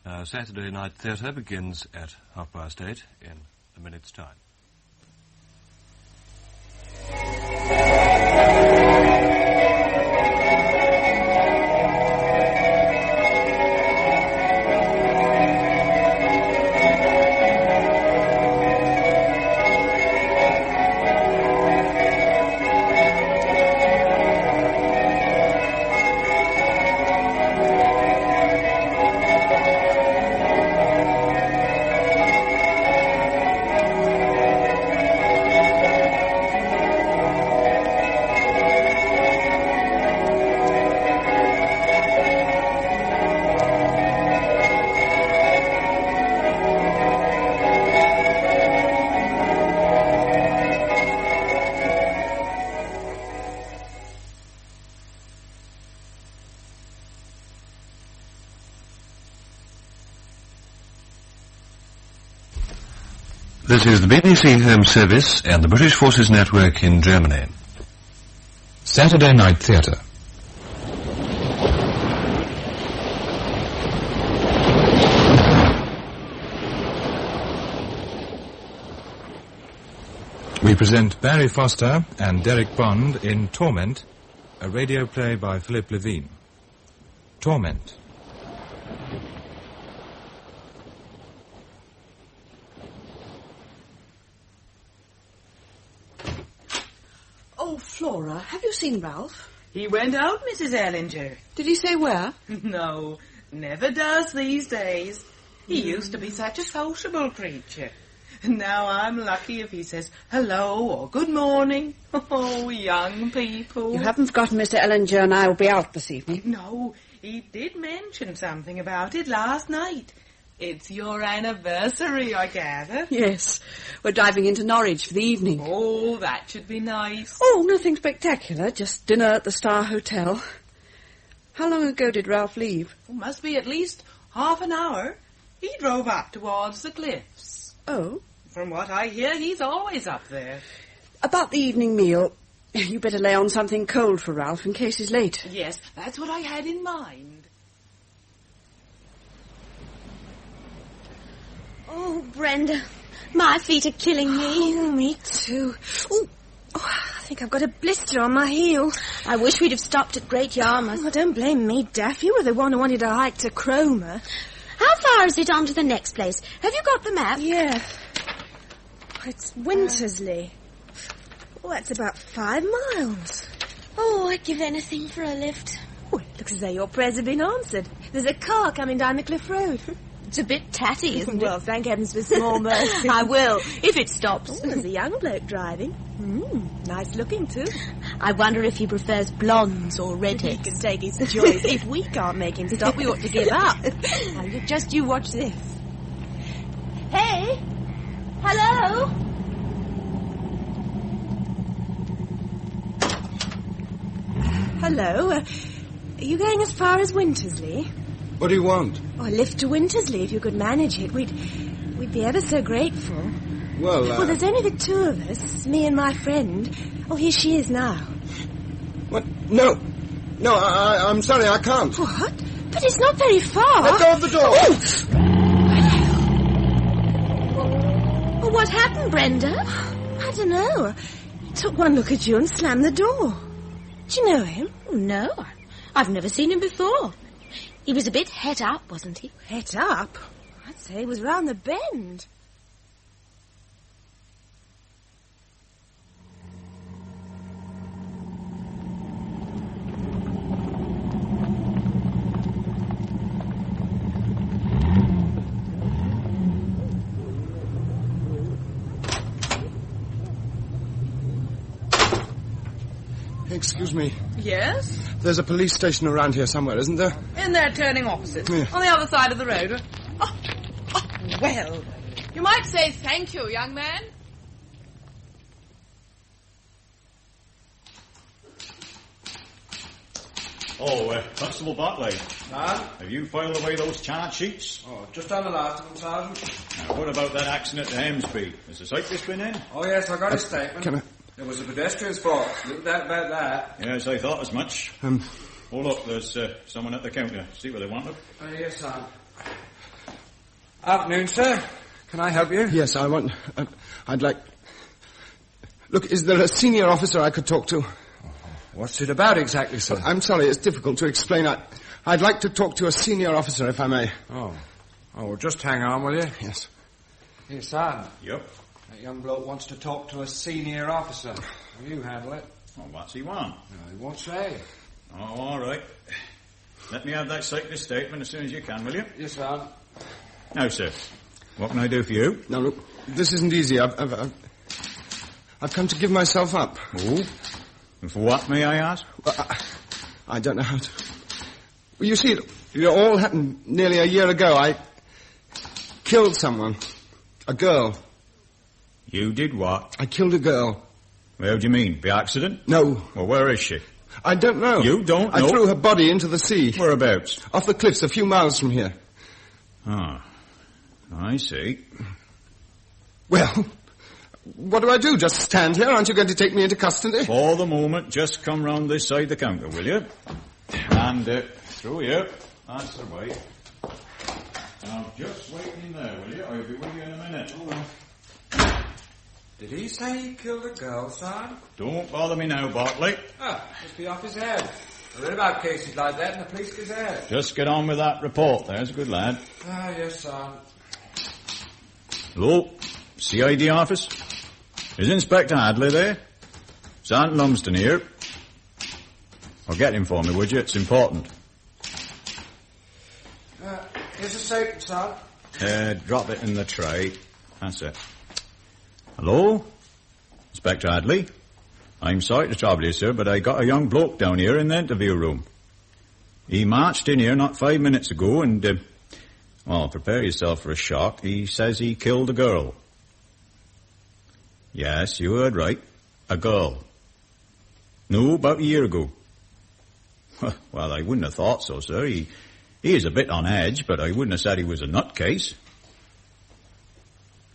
Saturday Night Theatre begins at 8:30 in a minute's time. This is the BBC Home Service and the British Forces Network in Germany. Saturday Night Theatre. We present Barry Foster and Derek Bond in Torment, a radio play by Philip Levene. Torment. Oh, Flora, have you seen Ralph? He went out, Mrs. Ellinger. Did he say where? No, never does these days. He used to be such a sociable creature. Now I'm lucky if he says hello or good morning. Oh, young people. You haven't forgotten Mr. Ellinger and I will be out this evening. No, he did mention something about it last night. It's your anniversary, I gather. Yes, we're driving into Norwich for the evening. Oh, that should be nice. Oh, nothing spectacular, just dinner at the Star Hotel. How long ago did Ralph leave? Oh, must be at least half an hour. He drove up towards the cliffs. Oh? From what I hear, he's always up there. About the evening meal, you better lay on something cold for Ralph in case he's late. Yes, that's what I had in mind. Oh, Brenda, my feet are killing me. Oh, me too. Oh, I think I've got a blister on my heel. I wish we'd have stopped at Great Yarmouth. Oh, don't blame me, Daff. You were the one who wanted to hike to Cromer. How far is it on to the next place? Have you got the map? Yeah. It's Wintersleigh. Oh, that's about 5 miles. Oh, I'd give anything for a lift. Oh, it looks as though your prayers have been answered. There's a car coming down the cliff road. It's a bit tatty, isn't it? Well, thank heavens for small mercy. I will, if it stops. Oh, there's a young bloke driving. Nice looking, too. I wonder if he prefers blondes or redheads. He can take his choice. If we can't make him stop, we ought to give up. Now, just you watch this. Hey! Hello? Hello. Are you going as far as Wintersleigh? What do you want? Oh, a lift to Wintersleigh, if you could manage it. We'd be ever so grateful. Well, Well, there's only the two of us, me and my friend. Oh, here she is now. What? No. No, I'm sorry, I can't. What? But it's not very far. Let go of the door. Well, what happened, Brenda? I don't know. He took one look at you and slammed the door. Do you know him? No, I've never seen him before. He was a bit het up, wasn't he? Het up? I'd say he was round the bend. Excuse me. Yes? There's a police station around here somewhere, isn't there? And they're turning opposite. Yeah. On the other side of the road. Oh, well, you might say thank you, young man. Oh, Constable Bartley. Huh? Have you filed away those charge sheets? Oh, just done the last of them, Sergeant. Now, what about that accident at Hamsby? Has the cyclist been in? Oh, yes, I got his statement. Can I... It was a pedestrian's fault. Little doubt about that. Yes, I thought as much. Oh, look, there's someone at the counter. See what they wanted. Yes, son. Afternoon, sir. Can I help you? Yes, I'd like... Look, is there a senior officer I could talk to? What's it about exactly, sir? I'm sorry, it's difficult to explain. I'd like to talk to a senior officer, if I may. Oh, well, just hang on, will you? Yes. Here, son. Yep. That young bloke wants to talk to a senior officer. Will you handle it? Well, what's he want? No, he won't say. Oh, all right. Let me have that cyclist statement as soon as you can, will you? Yes, son. Now, sir, what can I do for you? Now, look, this isn't easy. I've come to give myself up. Oh? And for what, may I ask? Well, I don't know how to... Well, you see, it all happened nearly a year ago. I killed someone. A girl. You did what? I killed a girl. How do you mean? By accident? No. Well, where is she? I don't know. You don't know? I threw her body into the sea. Whereabouts? Off the cliffs, a few miles from here. Ah, I see. Well, what do I do? Just stand here? Aren't you going to take me into custody? For the moment, just come round this side the counter, will you? And through here. That's the way. Now, just wait in there, will you? I'll be with you in a minute. Did he say he killed a girl, son? Don't bother me now, Bartley. Must be off his head. I read about cases like that and the police gazette. Just get on with that report, there's a good lad. Yes, son. Hello? CID office? Is Inspector Hadley there? Sergeant Lumsden here. Well, get him for me, would you? It's important. Here's a statement, son. Drop it in the tray. That's it. Hello? Inspector Hadley? I'm sorry to trouble you, sir, but I got a young bloke down here in the interview room. He marched in here not 5 minutes ago and, well, prepare yourself for a shock. He says he killed a girl. Yes, you heard right. A girl. No, about a year ago. Well, I wouldn't have thought so, sir. He is a bit on edge, but I wouldn't have said he was a nutcase.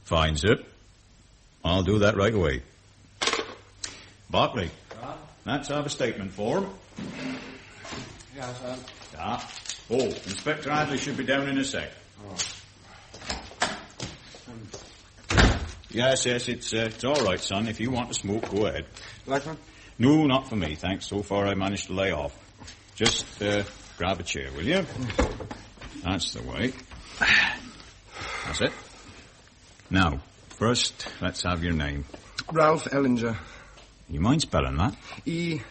Fine, sir. I'll do that right away. Bartley, let's have a statement for him. Yes, son. Oh, Inspector Hadley should be down in a sec. Yes, it's all right, son. If you want to smoke, go ahead. Like one? No, not for me, thanks. So far I managed to lay off. Just grab a chair, will you? That's the way. That's it. Now, first, let's have your name. Ralph Ellinger. You mind spelling that? E-L-L-I-N-G-E-R.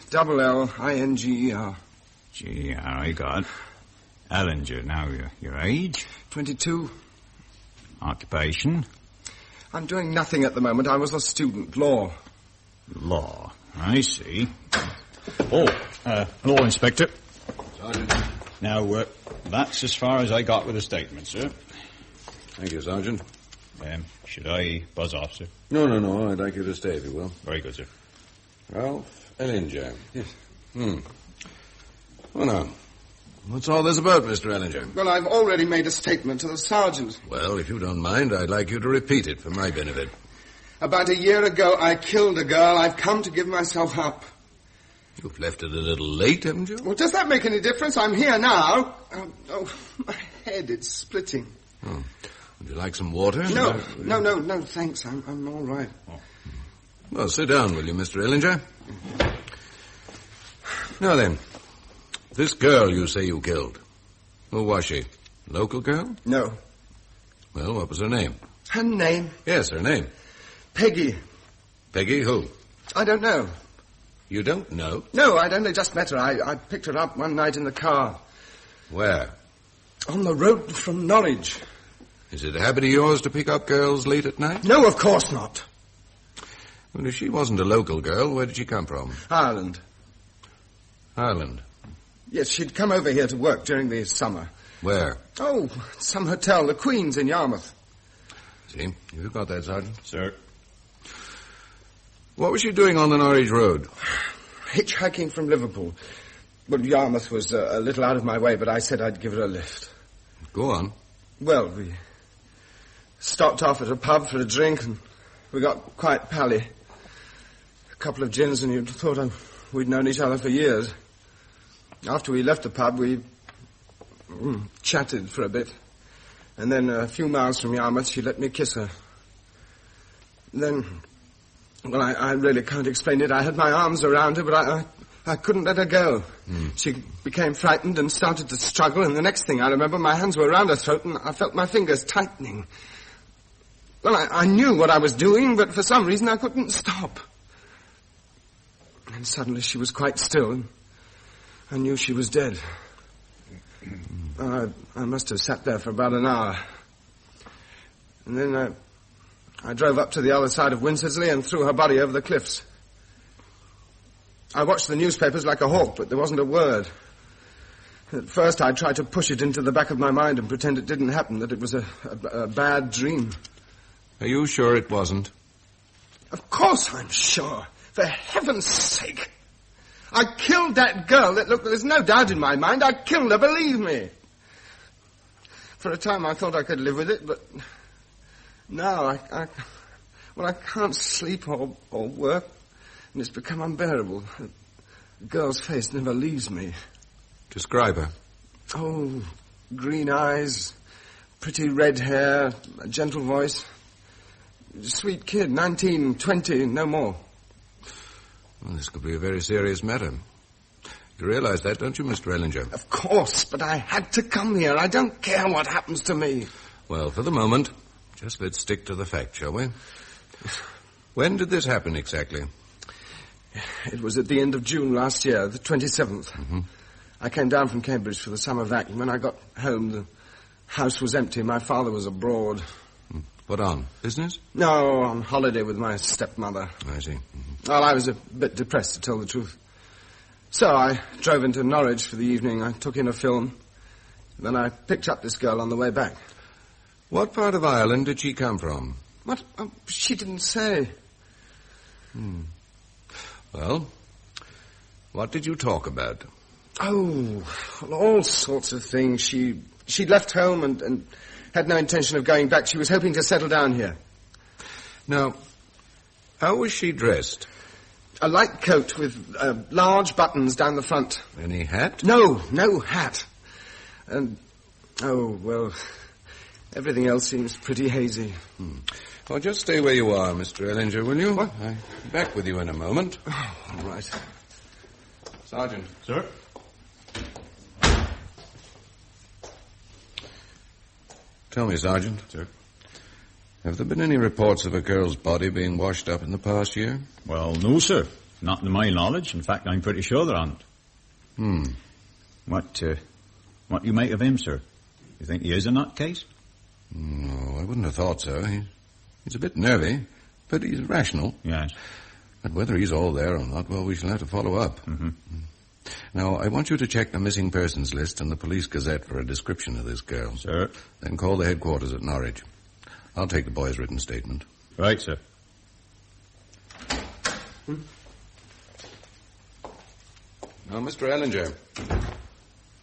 G-E-R, I got it. Ellinger. Now, your age? 22. Occupation? I'm doing nothing at the moment. I was a student. Law. Law. I see. Oh, hello, Inspector. Sergeant. Now, that's as far as I got with the statement, sir. Thank you, Sergeant. Should I buzz off, sir? No. I'd like you to stay, if you will. Very good, sir. Ralph Ellinger. Yes. Well, now, what's all this about, Mr. Ellinger? Well, I've already made a statement to the sergeant. Well, if you don't mind, I'd like you to repeat it for my benefit. About a year ago, I killed a girl. I've come to give myself up. You've left it a little late, haven't you? Well, does that make any difference? I'm here now. My head, it's splitting. Oh. Would you like some water? No, thanks. I'm all right. Oh. Well, sit down, will you, Mr. Ellinger? Now then, this girl you say you killed, who was she? Local girl? No. Well, what was her name? Her name? Yes, her name. Peggy. Peggy who? I don't know. You don't know? No, I'd only just met her. I picked her up one night in the car. Where? On the road from Norwich. Is it a habit of yours to pick up girls late at night? No, of course not. Well, if she wasn't a local girl, where did she come from? Ireland. Ireland? Yes, she'd come over here to work during the summer. Where? Oh, some hotel, the Queen's in Yarmouth. See, you got that, Sergeant? Sir. What was she doing on the Norwich Road? Hitchhiking from Liverpool. Well, Yarmouth was a little out of my way, but I said I'd give her a lift. Go on. Well, we stopped off at a pub for a drink, and we got quite pally. A couple of gins, and you'd thought we'd known each other for years. After we left the pub, we chatted for a bit. And then a few miles from Yarmouth, she let me kiss her. And then, well, I really can't explain it. I had my arms around her, but I couldn't let her go. She became frightened and started to struggle, and the next thing I remember, my hands were around her throat, and I felt my fingers tightening. Well, I knew what I was doing, but for some reason I couldn't stop. And suddenly she was quite still, and I knew she was dead. I must have sat there for about an hour. And then I drove up to the other side of Wintersleigh and threw her body over the cliffs. I watched the newspapers like a hawk, but there wasn't a word. At first I tried to push it into the back of my mind and pretend it didn't happen, that it was a bad dream. Are you sure it wasn't? Of course I'm sure. For heaven's sake. I killed that girl. Look, there's no doubt in my mind. I killed her, believe me. For a time I thought I could live with it, but now I can't sleep or work, and it's become unbearable. The girl's face never leaves me. Describe her. Oh, green eyes, pretty red hair, a gentle voice. Sweet kid, 19, 20, no more. Well, this could be a very serious matter. You realize that, don't you, Mr. Ellinger? Of course, but I had to come here. I don't care what happens to me. Well, for the moment, just let's stick to the facts, shall we? When did this happen exactly? It was at the end of June last year, the 27th. Mm-hmm. I came down from Cambridge for the summer vac, and when I got home, the house was empty. My father was abroad. What on? Business? No, on holiday with my stepmother. I see. Mm-hmm. Well, I was a bit depressed, to tell the truth. So I drove into Norwich for the evening. I took in a film. Then I picked up this girl on the way back. What part of Ireland did she come from? What? Oh, she didn't say. Well, what did you talk about? Oh, well, all sorts of things. She'd left home and had no intention of going back. She was hoping to settle down here. Now, how was she dressed? A light coat with large buttons down the front. Any hat? No hat. And, oh, well, everything else seems pretty hazy. Well, just stay where you are, Mr. Ellinger, will you? What? I'll be back with you in a moment. Oh, all right. Sergeant. Sir? Tell me, Sergeant. Sir? Have there been any reports of a girl's body being washed up in the past year? Well, no, sir. Not to my knowledge. In fact, I'm pretty sure there aren't. What do you make of him, sir? You think he is a nutcase? No, I wouldn't have thought so. He's a bit nervy, but he's rational. Yes. But whether he's all there or not, well, we shall have to follow up. Mm-hmm. Now, I want you to check the missing persons list and the police gazette for a description of this girl. Sir. Then call the headquarters at Norwich. I'll take the boy's written statement. Right, sir. Now, Mr. Ellinger,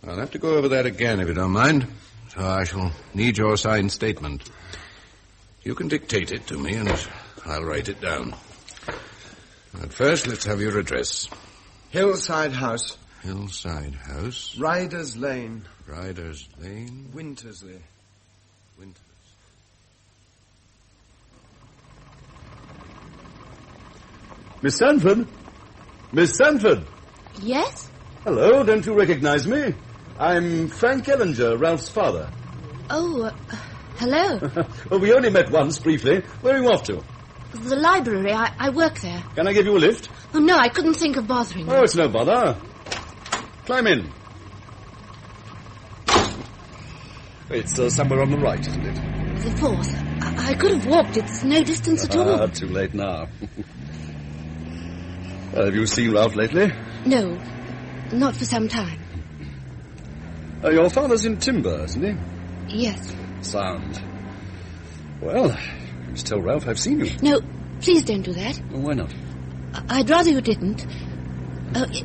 I'll have to go over that again if you don't mind. So I shall need your signed statement. You can dictate it to me and I'll write it down. But first, let's have your address. Hillside House. Hillside House. Riders Lane. Riders Lane. Wintersleigh. Miss Sanford? Miss Sanford? Yes? Hello, don't you recognize me? I'm Frank Ellinger, Ralph's father. Oh, hello. Well, we only met once, briefly. Where are you off to? The library. I work there. Can I give you a lift? Oh, no, I couldn't think of bothering you. Oh, it's no bother. Climb in. It's somewhere on the right, isn't it? The fourth. I could have walked. It's no distance at all. Too late now. Have you seen Ralph lately? No, not for some time. Your father's in timber, isn't he? Yes. Sound. Well, you must tell Ralph I've seen you. No, please don't do that. Well, why not? I'd rather you didn't.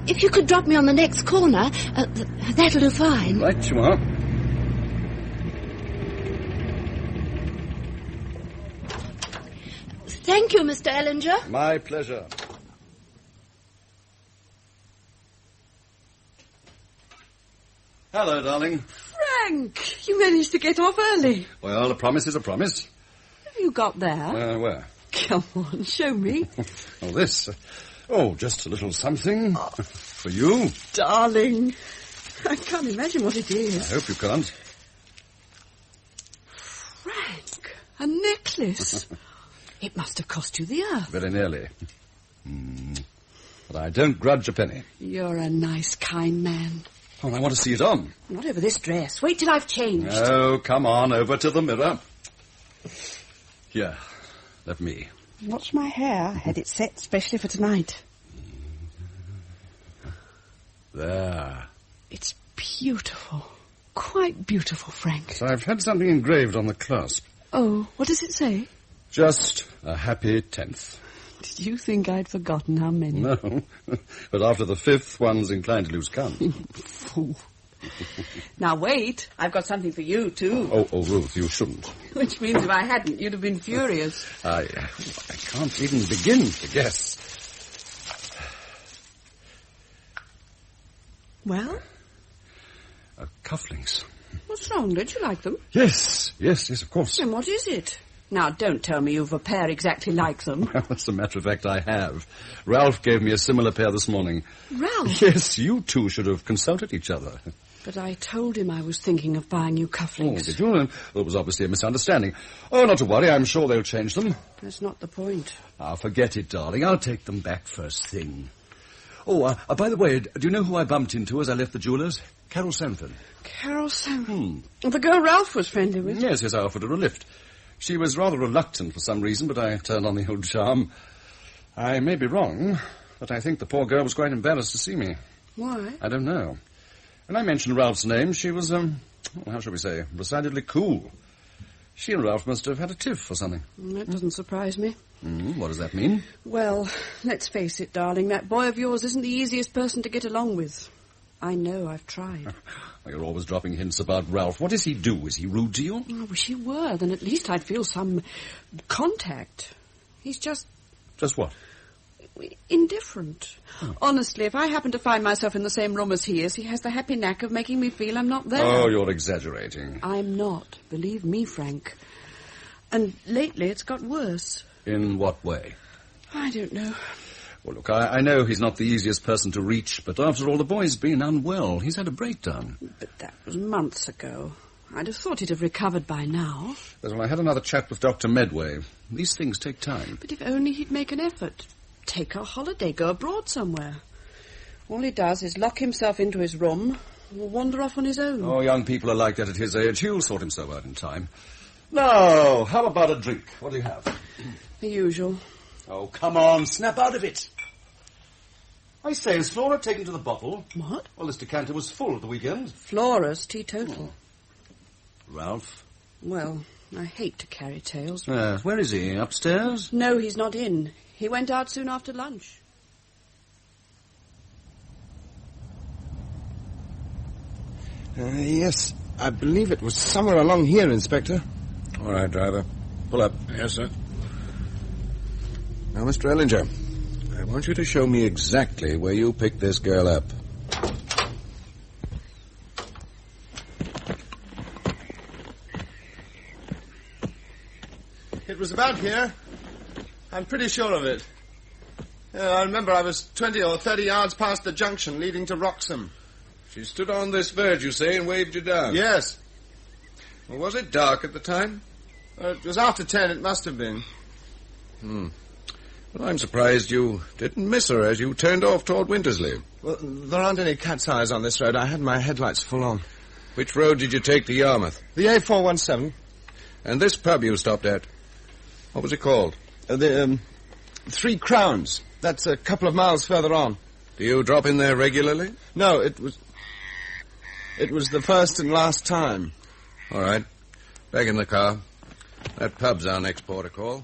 If you could drop me on the next corner, that'll do fine. Right, you are. Thank you, Mr. Ellinger. My pleasure. Hello, darling. Frank, you managed to get off early. Well, a promise is a promise. Have you got there? Where? Come on, show me. Oh, this. Oh, just a little something for you. Darling, I can't imagine what it is. I hope you can't. Frank, a necklace. It must have cost you the earth. Very nearly. But I don't grudge a penny. You're a nice, kind man. Oh, I want to see it on. Not over this dress. Wait till I've changed. Oh, come on, over to the mirror. Here, let me. Watch my hair. I had it set specially for tonight. There. It's beautiful. Quite beautiful, Frank. So I've had something engraved on the clasp. Oh, what does it say? Just a happy 10th. Did you think I'd forgotten how many? No, but after the 5th, one's inclined to lose count. Fool. Now wait, I've got something for you too. Oh, Ruth, you shouldn't. Which means if I hadn't, you'd have been furious. I can't even begin to guess. Well? Cufflinks. What's wrong? Don't you like them? Yes, of course. Then what is it? Now, don't tell me you've a pair exactly like them. Well, as a matter of fact, I have. Ralph gave me a similar pair this morning. Ralph? Yes, you two should have consulted each other. But I told him I was thinking of buying you cufflinks. Oh, did you? Well, it was obviously a misunderstanding. Oh, not to worry, I'm sure they'll change them. That's not the point. Forget it, darling. I'll take them back first thing. Oh, by the way, do you know who I bumped into as I left the jeweller's? Carol Sanford. Carol Sanford? The girl Ralph was friendly with? Yes, I offered her a lift. She was rather reluctant for some reason, but I turned on the old charm. I may be wrong, but I think the poor girl was quite embarrassed to see me. Why? I don't know. When I mentioned Ralph's name, she was, how shall we say, decidedly cool. She and Ralph must have had a tiff or something. That doesn't surprise me. What does that mean? Well, let's face it, darling, that boy of yours isn't the easiest person to get along with. I know, I've tried. You're always dropping hints about Ralph. What does he do? Is he rude to you? I wish he were, then at least I'd feel some contact. He's just... Just what? Indifferent. Honestly, if I happen to find myself in the same room as he is, he has the happy knack of making me feel I'm not there. Oh, you're exaggerating. I'm not. Believe me, Frank. And lately it's got worse. In what way? I don't know. Well, look, I know he's not the easiest person to reach, but after all, the boy's been unwell. He's had a breakdown. But that was months ago. I'd have thought he'd have recovered by now. Well, I had another chat with Dr. Medway. These things take time. But if only he'd make an effort. Take a holiday, go abroad somewhere. All he does is lock himself into his room or wander off on his own. Oh, young people are like that at his age. He'll sort himself out in time. Now, how about a drink? What do you have? The usual. Oh, come on, snap out of it. I say, is Flora taken to the bottle? What? Well, this decanter was full at the weekend. Flora's teetotal. Ralph? Well, I hate to carry tales. Where is he? Upstairs? No, he's not in. He went out soon after lunch. Yes, I believe it was somewhere along here, Inspector. All right, driver. Pull up. Yes, sir. Now, Mr. Ellinger, I want you to show me exactly where you picked this girl up. It was about here. I'm pretty sure of it. I remember I was 20 or 30 yards past the junction leading to Wroxham. She stood on this verge, you say, and waved you down? Yes. Well, was it dark at the time? It was after 10, it must have been. Well, I'm surprised you didn't miss her as you turned off toward Wintersleigh. Well, there aren't any cat's eyes on this road. I had my headlights full on. Which road did you take to Yarmouth? The A417. And this pub you stopped at? What was it called? The 3 Crowns. That's a couple of miles further on. Do you drop in there regularly? No, it was the first and last time. All right. Back in the car. That pub's our next port of call.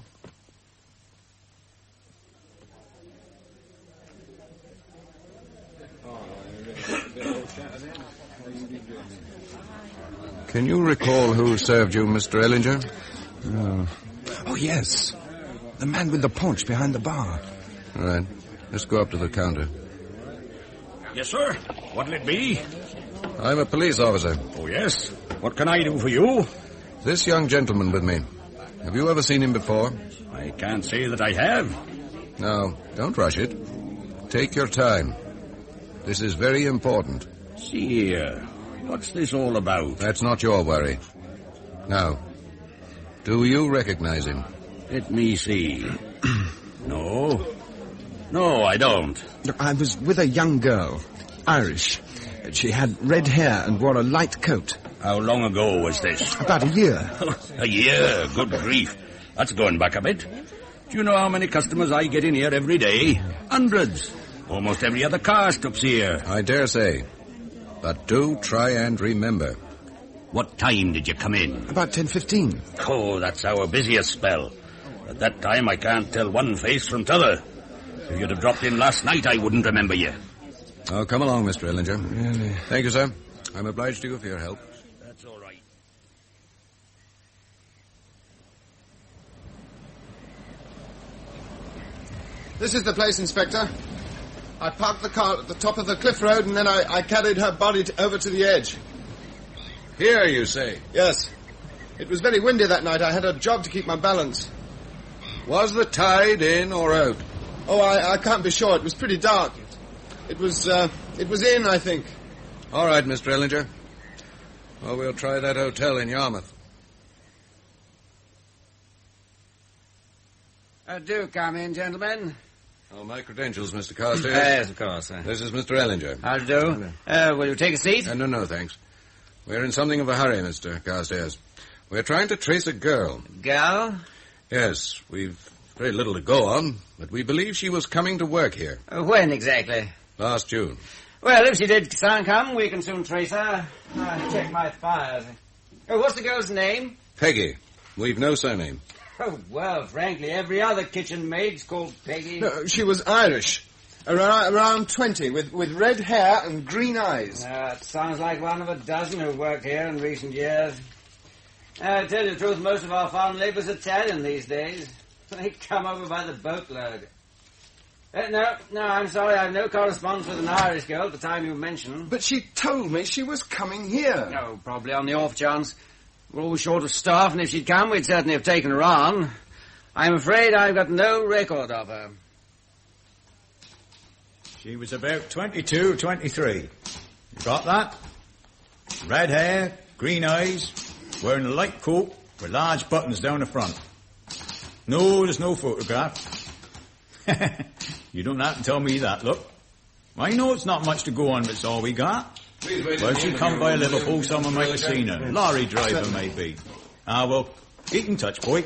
Can you recall who served you, Mr. Ellinger? Oh, yes. The man with the paunch behind the bar. All right. Let's go up to the counter. Yes, sir. What'll it be? I'm a police officer. Oh, yes? What can I do for you? This young gentleman with me. Have you ever seen him before? I can't say that I have. No, don't rush it. Take your time. This is very important. See here. What's this all about? That's not your worry. Now, do you recognize him? Let me see. No. No, I don't. I was with a young girl, Irish. She had red hair and wore a light coat. How long ago was this? About a year. A year? Good grief. That's going back a bit. Do you know how many customers I get in here every day? Hundreds. Almost every other car stops here. I dare say. But do try and remember. What time did you come in? About 10:15. Oh, that's our busiest spell. At that time, I can't tell one face from t'other. If you'd have dropped in last night, I wouldn't remember you. Oh, come along, Mr. Ellinger. Really? Thank you, sir. I'm obliged to you for your help. That's all right. This is the place, Inspector. I parked the car at the top of the cliff road, and then I carried her body over to the edge. Here, you say? Yes. It was very windy that night. I had a job to keep my balance. Was the tide in or out? Oh, I can't be sure. It was pretty dark. It was in, I think. All right, Mr. Ellinger. Well, we'll try that hotel in Yarmouth. Do come in, gentlemen. Oh, my credentials, Mr. Carstairs. Yes, of course, sir. This is Mr. Ellinger. How do you do? Will you take a seat? No, thanks. We're in something of a hurry, Mr. Carstairs. We're trying to trace a girl. Girl? Yes, we've very little to go on, but we believe she was coming to work here. When exactly? Last June. Well, if she did come, we can soon trace her. I'll check my files. What's the girl's name? Peggy. We've no surname. Oh, well, frankly, every other kitchen maid's called Peggy. No, she was Irish. Around 20, with red hair and green eyes. It sounds like one of a dozen who've worked here in recent years. To tell you the truth, most of our farm labour's Italian these days. They come over by the boatload. No, I'm sorry, I have no correspondence with an Irish girl at the time you mentioned. But she told me she was coming here. No, probably on the off chance. We're always short of staff, and if she'd come, we'd certainly have taken her on. I'm afraid I've got no record of her. She was about 22, 23. You got that? Red hair, green eyes, wearing a light coat with large buttons down the front. No, there's no photograph. You don't have to tell me that, look. I know it's not much to go on, but it's all we got. Well, if she come by Liverpool, someone might have seen her. Lorry driver, maybe. Well, keep in touch, boy.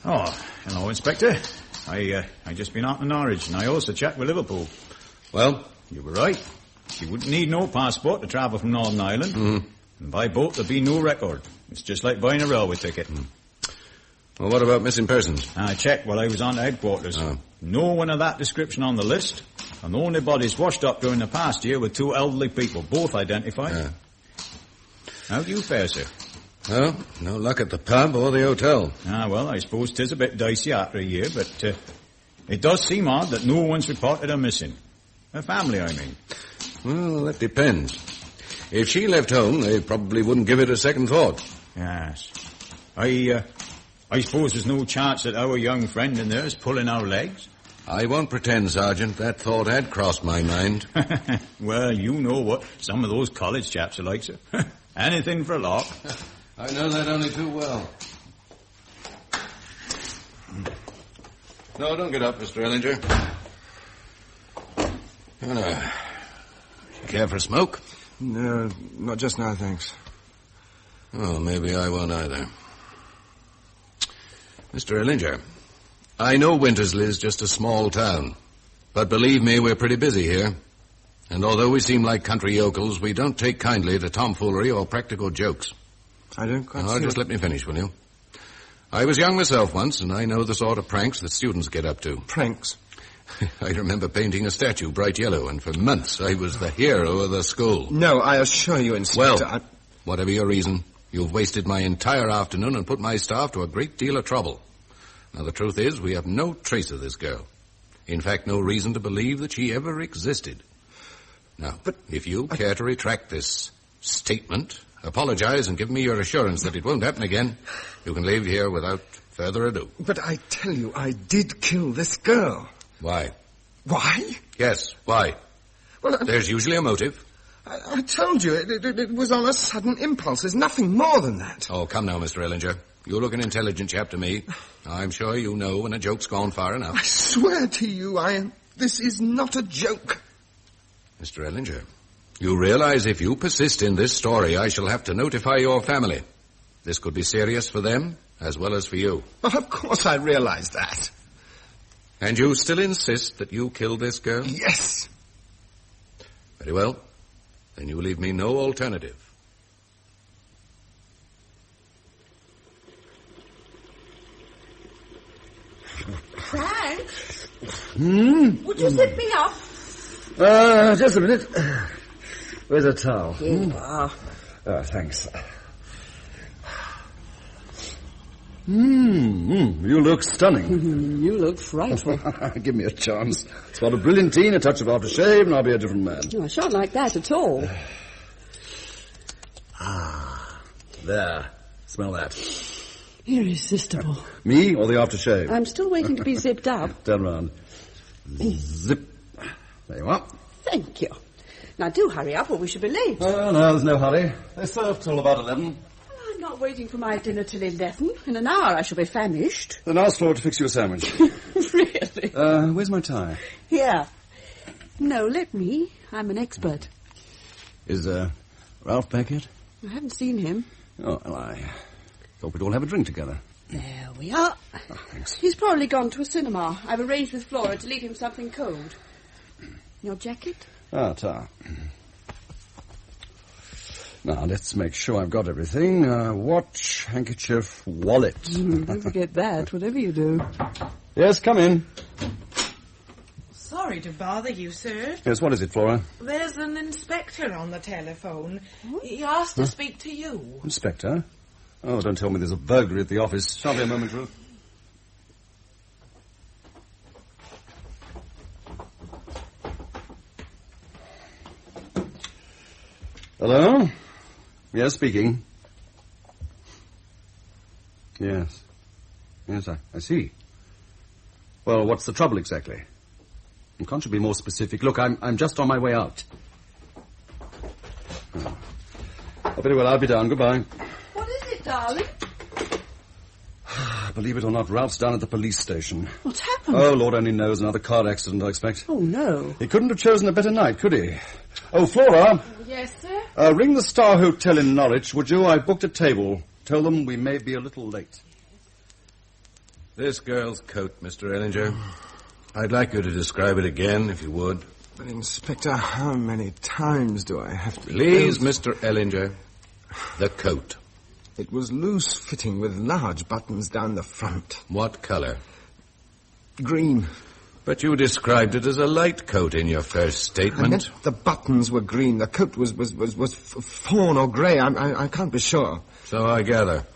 Oh, hello, Inspector. I just been out to Norwich, and I also checked with Liverpool. Well? You were right. She wouldn't need no passport to travel from Northern Ireland. Mm-hmm. And by boat, there'd be no record. It's just like buying a railway ticket. Well, what about missing persons? I checked while I was on the headquarters. No one of that description on the list. And the only bodies washed up during the past year were two elderly people, both identified. How do you fare, sir? Well, no luck at the pub or the hotel. Well, I suppose 'tis a bit dicey after a year, but it does seem odd that no one's reported her missing. Her family, I mean. Well, that depends. If she left home, they probably wouldn't give it a second thought. Yes. I suppose there's no chance that our young friend in there is pulling our legs? I won't pretend, Sergeant, that thought had crossed my mind. Well, you know what some of those college chaps are like, sir. Anything for a lark. I know that only too well. No, don't get up, Mr. Ellinger. You care for a smoke? No, not just now, thanks. Oh, maybe I won't either. Mr. Ellinger, I know Wintersleigh is just a small town, but believe me, we're pretty busy here. And although we seem like country yokels, we don't take kindly to tomfoolery or practical jokes. I don't quite see just let me finish, will you? I was young myself once, and I know the sort of pranks that students get up to. Pranks? I remember painting a statue bright yellow, and for months I was the hero of the school. No, I assure you, Inspector... Well, whatever your reason, you've wasted my entire afternoon and put my staff to a great deal of trouble. Now, the truth is, we have no trace of this girl. In fact, no reason to believe that she ever existed. Now, if you care to retract this statement, apologize and give me your assurance that it won't happen again, you can leave here without further ado. But I tell you, I did kill this girl. Why? Why? Yes, why? Well, there's usually a motive. I told you, it was on a sudden impulse. There's nothing more than that. Oh, come now, Mr. Ellinger. You look an intelligent chap to me. I'm sure you know when a joke's gone far enough. I swear to you, this is not a joke. Mr. Ellinger, you realize if you persist in this story, I shall have to notify your family. This could be serious for them as well as for you. Well, of course I realize that. And you still insist that you killed this girl? Yes. Very well. Then you leave me no alternative. Frank? Would you sit me up? Just a minute. Where's a towel? Here you are. Oh, thanks. You look stunning. You look frightful. Give me a chance. It's got a brilliant tea and a touch of aftershave, and I'll be a different man. Oh, I shan't like that at all. There. Smell that. Irresistible. Me or the aftershave? I'm still waiting to be zipped up. Turn round. Zip. There you are. Thank you. Now do hurry up or we should be late. Oh, no, there's no hurry. They serve till about 11. I'm not waiting for my dinner till 11. In an hour I shall be famished. Then ask Flora to fix you a sandwich. Really? Where's my tie? Here. No, let me. I'm an expert. Is, Ralph back yet? I haven't seen him. Oh, well, I thought we'd all have a drink together. There we are. Oh, thanks. He's probably gone to a cinema. I've arranged with Flora to leave him something cold. Your jacket? Ah, tar. Now, let's make sure I've got everything. Watch, handkerchief, wallet. Don't forget that, whatever you do. Yes, come in. Sorry to bother you, sir. Yes, what is it, Flora? There's an inspector on the telephone. He asked to speak to you. Inspector? Oh, don't tell me there's a burglary at the office. Shan't be a moment, Ruth. Hello? Yes, speaking. Yes. Yes, I see. Well, what's the trouble exactly? And can't you be more specific? Look, I'm just on my way out. Oh. Very well, I'll be down. Goodbye. What is it, darling? Believe it or not, Ralph's down at the police station. What's happened? Oh, Lord only knows. Another car accident, I expect. Oh, no. He couldn't have chosen a better night, could he? Oh, Flora. Yes, sir? Ring the Star Hotel in Norwich, would you? I've booked a table. Tell them we may be a little late. This girl's coat, Mr. Ellinger. I'd like you to describe it again, if you would. But, Inspector, how many times do I have to... Please, Mr. Ellinger. The coat. It was loose-fitting with large buttons down the front. What color? Green. But you described it as a light coat in your first statement. I meant the buttons were green. The coat was fawn or grey. I can't be sure. So I gather.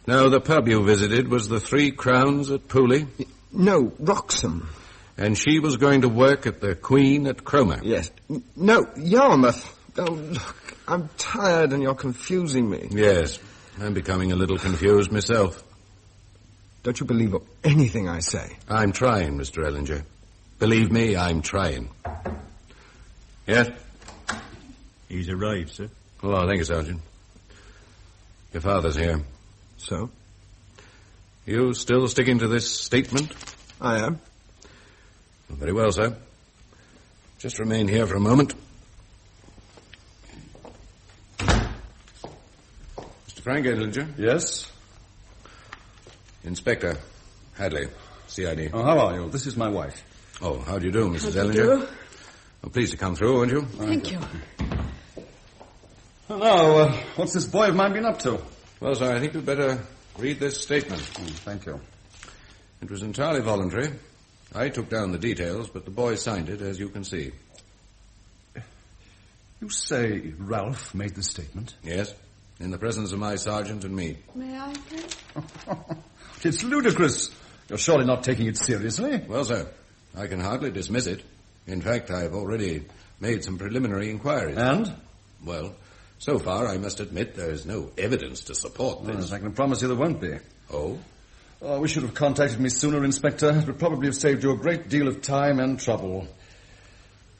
Now, the pub you visited was the Three Crowns at Pooley? No, Wroxham. And she was going to work at the Queen at Cromer? Yes. No, Yarmouth. Oh, look, I'm tired and you're confusing me. Yes, I'm becoming a little confused myself. Don't you believe anything I say? I'm trying, Mr. Ellinger. Believe me, I'm trying. Yes? He's arrived, sir. Oh, thank you, Sergeant. Your father's here. So? You still sticking to this statement? I am. Well, very well, sir. Just remain here for a moment. Mr. Frank Ellinger? Yes? Inspector Hadley, CID. Oh, how are you? This is my wife. Oh, how do you do, Mrs. How do you Ellinger? do? Well, pleased to come through, aren't you? Thank you. Oh, now, what's this boy of mine been up to? Well, sir, I think you'd better read this statement. Thank you. It was entirely voluntary. I took down the details, but the boy signed it, as you can see. You say Ralph made the statement? Yes, in the presence of my sergeant and me. May I, please? It's ludicrous. You're surely not taking it seriously. Well, sir, I can hardly dismiss it. In fact, I've already made some preliminary inquiries. And? Well, so far, I must admit, there is no evidence to support this. Yes, I can promise you there won't be. Oh? Oh, we should have contacted me sooner, Inspector. It would probably have saved you a great deal of time and trouble.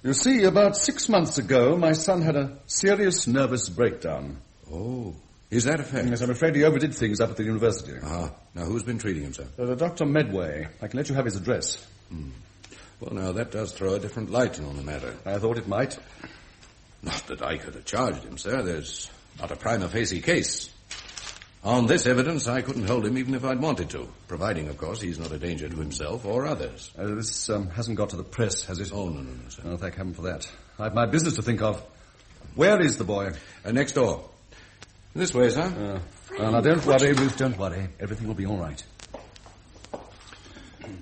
You see, about 6 months ago, my son had a serious nervous breakdown. Oh, is that a fact? Yes, I'm afraid he overdid things up at the university. Ah, now who's been treating him, sir? Dr. Medway. I can let you have his address. Well, now, that does throw a different light on the matter. I thought it might. Not that I could have charged him, sir. There's not a prima facie case. On this evidence, I couldn't hold him even if I'd wanted to, providing, of course, he's not a danger to himself or others. This hasn't got to the press, has it? Oh, no, sir. Oh, thank heaven for that. I have my business to think of. Where is the boy? Next door. This way, sir. Now, don't worry, Ruth, don't worry. Everything will be all right.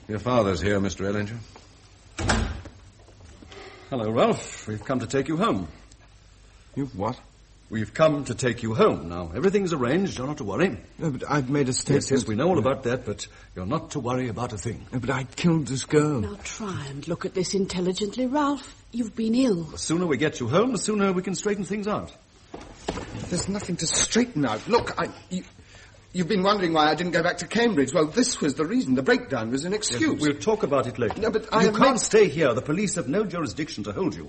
Your father's here, Mr. Ellinger. Hello, Ralph. We've come to take you home. You've what? We've come to take you home. Now, everything's arranged. You're not to worry. No, but I've made a statement. Yes, we know all about that, but you're not to worry about a thing. No, but I killed this girl. Now try and look at this intelligently, Ralph. You've been ill. The sooner we get you home, the sooner we can straighten things out. There's nothing to straighten out. Look, you've been wondering why I didn't go back to Cambridge. Well, this was the reason. The breakdown was an excuse. Yes, we'll talk about it later. No, but you can't stay here. The police have no jurisdiction to hold you.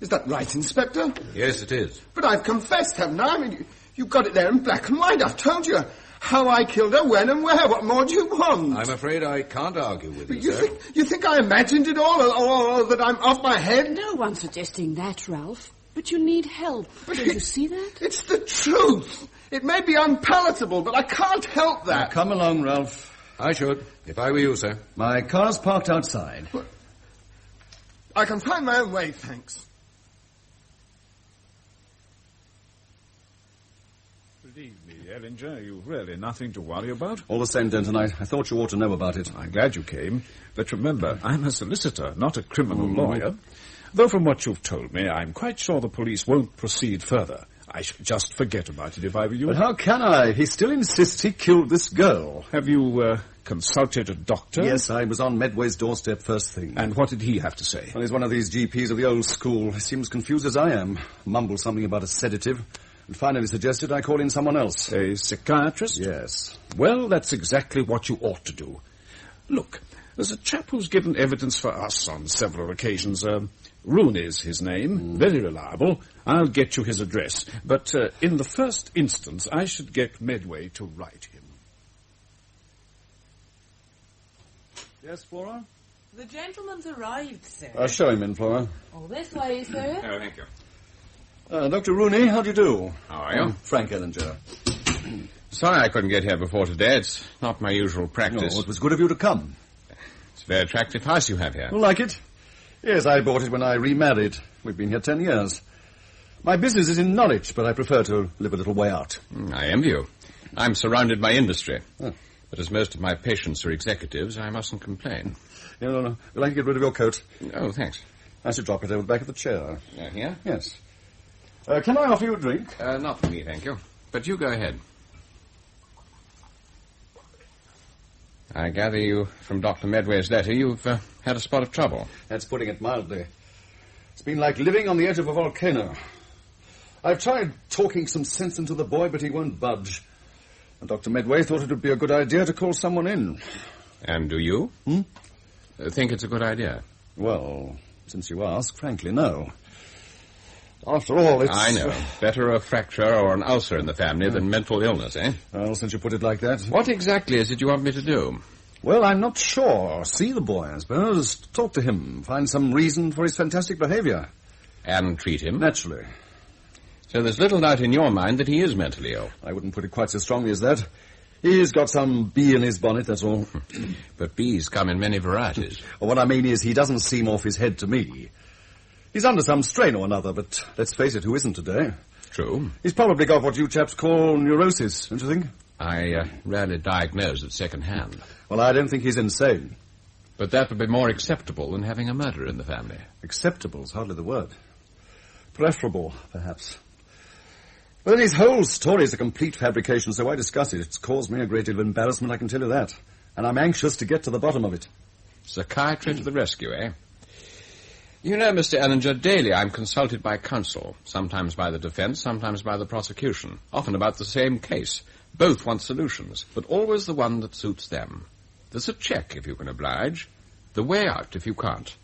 Is that right, Inspector? Yes, it is. But I've confessed, haven't I? I mean, you've got it there in black and white. I've told you how I killed her, when and where. What more do you want? I'm afraid I can't argue with you, sir. You think I imagined it all, or that I'm off my head? No one's suggesting that, Ralph. But you need help. Don't you see that? It's the truth. It may be unpalatable, but I can't help that. Now, come along, Ralph. I should, if I were you, sir. My car's parked outside. I can find my own way, thanks. Believe me, Ellinger, you've really nothing to worry about. All the same, Denton, I thought you ought to know about it. I'm glad you came. But remember, I'm a solicitor, not a criminal lawyer. Though from what you've told me, I'm quite sure the police won't proceed further. I should just forget about it if I were you. But how can I? He still insists he killed this girl. Have you consulted a doctor? Yes, I was on Medway's doorstep first thing. And what did he have to say? Well, he's one of these GPs of the old school. He seems confused as I am. Mumbled something about a sedative. And finally suggested I call in someone else. A psychiatrist? Yes. Well, that's exactly what you ought to do. Look, there's a chap who's given evidence for us on several occasions. Rooney's his name. Very reliable. I'll get you his address. But in the first instance, I should get Medway to write him. Yes, Flora? The gentleman's arrived, sir. Show him in, Flora. Oh, this way, sir. Oh, thank you. Dr. Rooney, how do you do? How are you? Frank Ellinger. Sorry I couldn't get here before today. It's not my usual practice. No, it was good of you to come. It's a very attractive house you have here. You like it? Yes, I bought it when I remarried. We've been here 10 years. My business is in Norwich, but I prefer to live a little way out. I envy you. I'm surrounded by industry. Oh. But as most of my patients are executives, I mustn't complain. No. Would you like to get rid of your coat? Oh, thanks. I should drop it over the back of the chair. Here? Yes. Can I offer you a drink? Not for me, thank you. But you go ahead. I gather you, from Dr. Medway's letter, you've had a spot of trouble. That's putting it mildly. It's been like living on the edge of a volcano. I've tried talking some sense into the boy, but he won't budge. And Dr. Medway thought it would be a good idea to call someone in. And do you? Think it's a good idea? Well, since you ask, frankly, no. After all, it's... I know. Better a fracture or an ulcer in the family than mental illness, eh? Well, since you put it like that... What exactly is it you want me to do? Well, I'm not sure. See the boy, I suppose. Talk to him. Find some reason for his fantastic behavior. And treat him? Naturally. So there's little doubt in your mind that he is mentally ill? I wouldn't put it quite so strongly as that. He's got some bee in his bonnet, that's all. But bees come in many varieties. Well, what I mean is he doesn't seem off his head to me. He's under some strain or another, but let's face it, who isn't today? True. He's probably got what you chaps call neurosis, don't you think? I rarely diagnose at second hand. Well, I don't think he's insane. But that would be more acceptable than having a murderer in the family. Acceptable's hardly the word. Preferable, perhaps. But then his whole story is a complete fabrication, so I discuss it. It's caused me a great deal of embarrassment, I can tell you that. And I'm anxious to get to the bottom of it. Psychiatry to the rescue, eh? You know, Mr. Ellinger, daily I'm consulted by counsel, sometimes by the defense, sometimes by the prosecution, often about the same case. Both want solutions, but always the one that suits them. There's a check if you can oblige, the way out if you can't.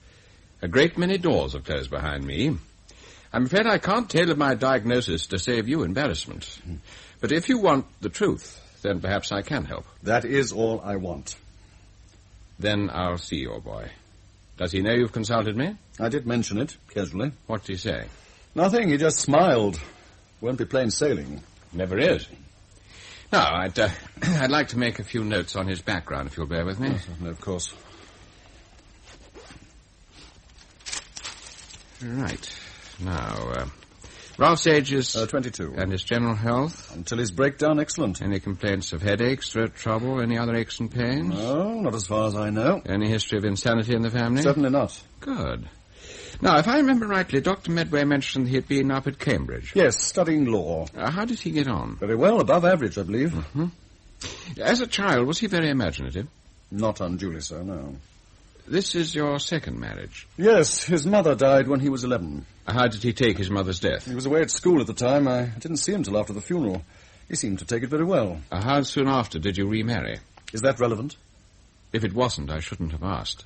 A great many doors are closed behind me. I'm afraid I can't tailor my diagnosis to save you embarrassment. But if you want the truth, then perhaps I can help. That is all I want. Then I'll see your boy. Does he know you've consulted me? I did mention it, casually. What did he say? Nothing, he just smiled. Won't be plain sailing. Never is. Now, I'd like to make a few notes on his background, if you'll bear with me. Yes, no, of course. Right. Now, Ralph's age is... 22. And his general health? Until his breakdown, excellent. Any complaints of headaches, throat trouble, any other aches and pains? No, not as far as I know. Any history of insanity in the family? Certainly not. Good. Now, if I remember rightly, Dr. Medway mentioned he had been up at Cambridge. Yes, studying law. How did he get on? Very well, above average, I believe. Mm-hmm. As a child, was he very imaginative? Not unduly so, no. This is your second marriage? Yes, his mother died when he was 11. How did he take his mother's death? He was away at school at the time. I didn't see him till after the funeral. He seemed to take it very well. How soon after did you remarry? Is that relevant? If it wasn't, I shouldn't have asked.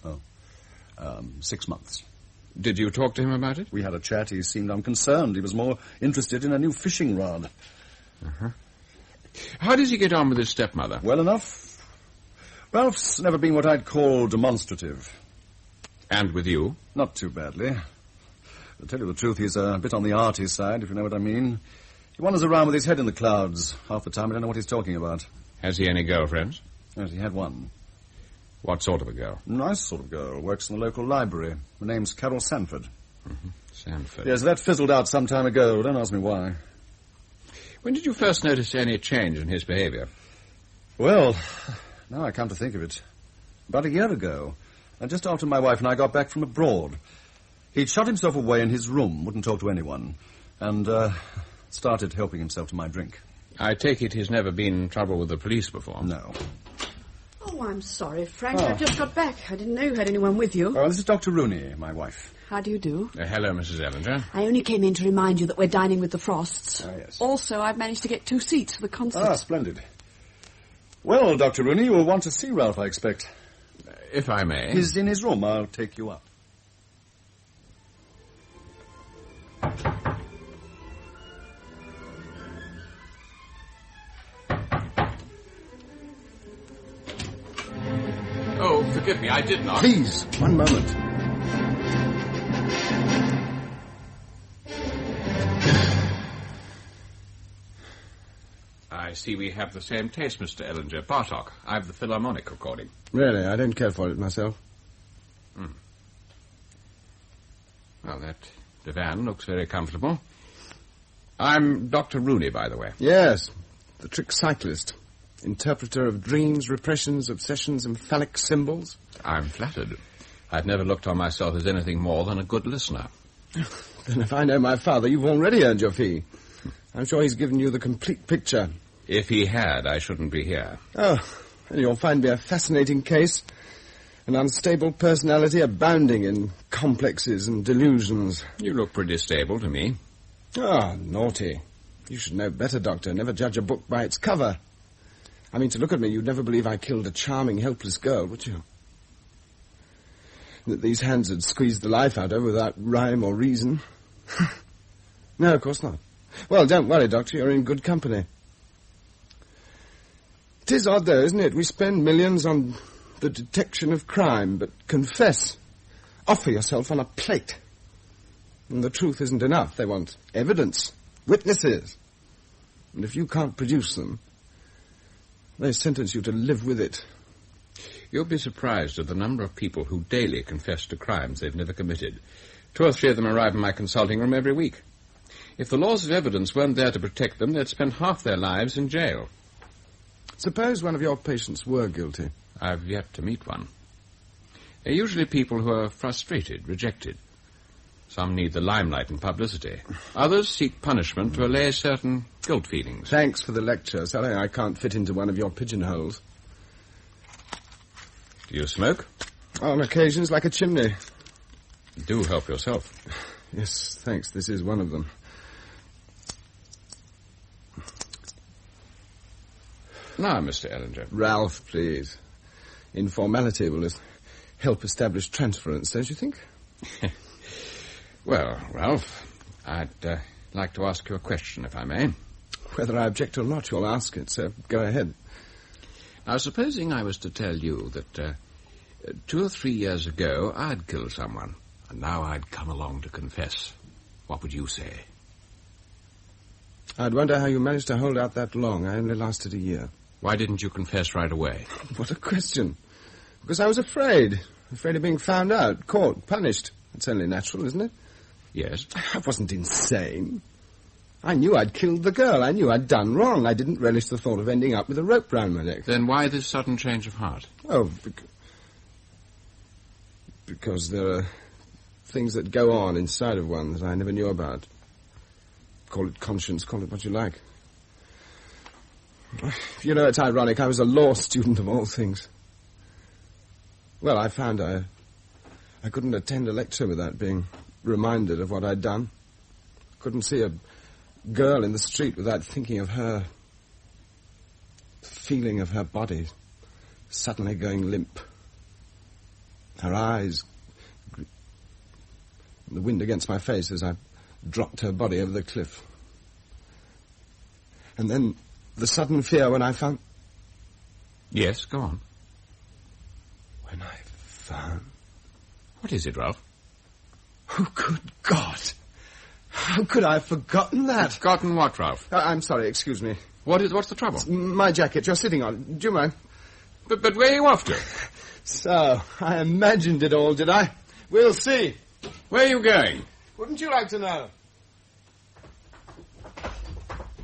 6 months. Did you talk to him about it? We had a chat. He seemed unconcerned. He was more interested in a new fishing rod. Uh-huh. How does he get on with his stepmother? Well enough. Ralph's never been what I'd call demonstrative. And with you? Not too badly. To tell you the truth, he's a bit on the arty side, if you know what I mean. He wanders around with his head in the clouds. Half the time I don't know what he's talking about. Has he any girlfriends? Yes, he had one. What sort of a girl? Nice sort of girl. Works in the local library. Her name's Carol Sanford. Mm-hmm. Sanford. Yes, that fizzled out some time ago. Don't ask me why. When did you first notice any change in his behavior? Well, now I come to think of it. About a year ago. Just after my wife and I got back from abroad. He'd shut himself away in his room, wouldn't talk to anyone, and started helping himself to my drink. I take it he's never been in trouble with the police before? No. Oh, I'm sorry, Frank. I've just got back. I didn't know you had anyone with you. Oh, this is Dr. Rooney, my wife. How do you do? Hello, Mrs. Ellinger. I only came in to remind you that we're dining with the Frosts. Ah, yes. Also, I've managed to get 2 seats for the concert. Ah, splendid. Well, Dr. Rooney, you will want to see Ralph, I expect. If I may. He's in his room. I'll take you up. Oh, forgive me, I did not. Please, one moment. I see we have the same taste, Mr. Ellinger. Bartok, I've the Philharmonic recording. Really, I don't care for it myself. Well, that divan looks very comfortable. I'm Dr. Rooney, by the way. Yes, the trick cyclist. Interpreter of dreams, repressions, obsessions, and phallic symbols. I'm flattered. I've never looked on myself as anything more than a good listener. Then if I know my father, you've already earned your fee. I'm sure he's given you the complete picture. If he had, I shouldn't be here. Oh, and you'll find me a fascinating case. An unstable personality abounding in complexes and delusions. You look pretty stable to me. Ah, naughty. You should know better, Doctor. Never judge a book by its cover. I mean, to look at me, you'd never believe I killed a charming, helpless girl, would you? That these hands had squeezed the life out of her without rhyme or reason. No, of course not. Well, don't worry, Doctor. You're in good company. It is odd, though, isn't it? We spend millions on the detection of crime, but confess. Offer yourself on a plate. And the truth isn't enough. They want evidence, witnesses. And if you can't produce them, they sentence you to live with it. You'll be surprised at the number of people who daily confess to crimes they've never committed. 2 or 3 of them arrive in my consulting room every week. If the laws of evidence weren't there to protect them, they'd spend half their lives in jail. Suppose one of your patients were guilty. I've yet to meet one. They're usually people who are frustrated, rejected. Some need the limelight and publicity. Others seek punishment to allay certain guilt feelings. Thanks for the lecture, Sally. I can't fit into one of your pigeonholes. Do you smoke? On occasions, like a chimney. Do help yourself. Yes, thanks. This is one of them. Now, Mr. Ellinger. Ralph, please. Informality will help establish transference, don't you think? Well, Ralph, I'd like to ask you a question, if I may. Whether I object or not, you'll ask it, so go ahead. Now, supposing I was to tell you that 2 or 3 years ago I'd killed someone, and now I'd come along to confess, what would you say? I'd wonder how you managed to hold out that long. I only lasted a year. Why didn't you confess right away? What a question. Because I was afraid. Afraid of being found out, caught, punished. It's only natural, isn't it? Yes. I wasn't insane. I knew I'd killed the girl. I knew I'd done wrong. I didn't relish the thought of ending up with a rope round my neck. Then why this sudden change of heart? Oh, because there are things that go on inside of one that I never knew about. Call it conscience, call it what you like. You know, it's ironic. I was a law student of all things. Well, I found I couldn't attend a lecture without being reminded of what I'd done. Couldn't see a girl in the street without thinking of her, the feeling of her body suddenly going limp. Her eyes, the wind against my face as I dropped her body over the cliff. And then the sudden fear when I found... Yes, go on. When I found... What is it, Ralph? Oh, good God! How could I have forgotten that? Forgotten what, Ralph? I'm sorry, excuse me. What's the trouble? It's my jacket you're sitting on. Do you mind? But where are you off to? So, I imagined it all, did I? We'll see. Where are you going? Wouldn't you like to know?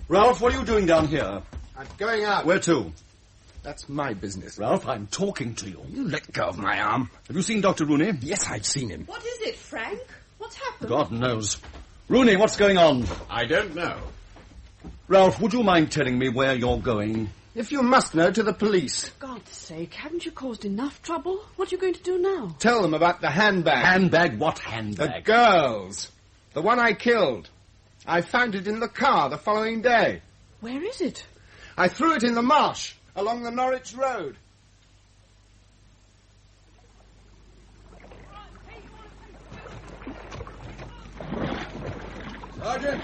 Ralph, what are you doing down here? I'm going out. Where to? That's my business. Ralph, I'm talking to you. You let go of my arm. Have you seen Dr. Rooney? Yes, I've seen him. What is it, Frank? What's happened? God knows. Rooney, what's going on? I don't know. Ralph, would you mind telling me where you're going? If you must know, to the police. For God's sake, haven't you caused enough trouble? What are you going to do now? Tell them about the handbag. Handbag? What handbag? The girl's. The one I killed. I found it in the car the following day. Where is it? I threw it in the marsh along the Norwich Road. Sergeant,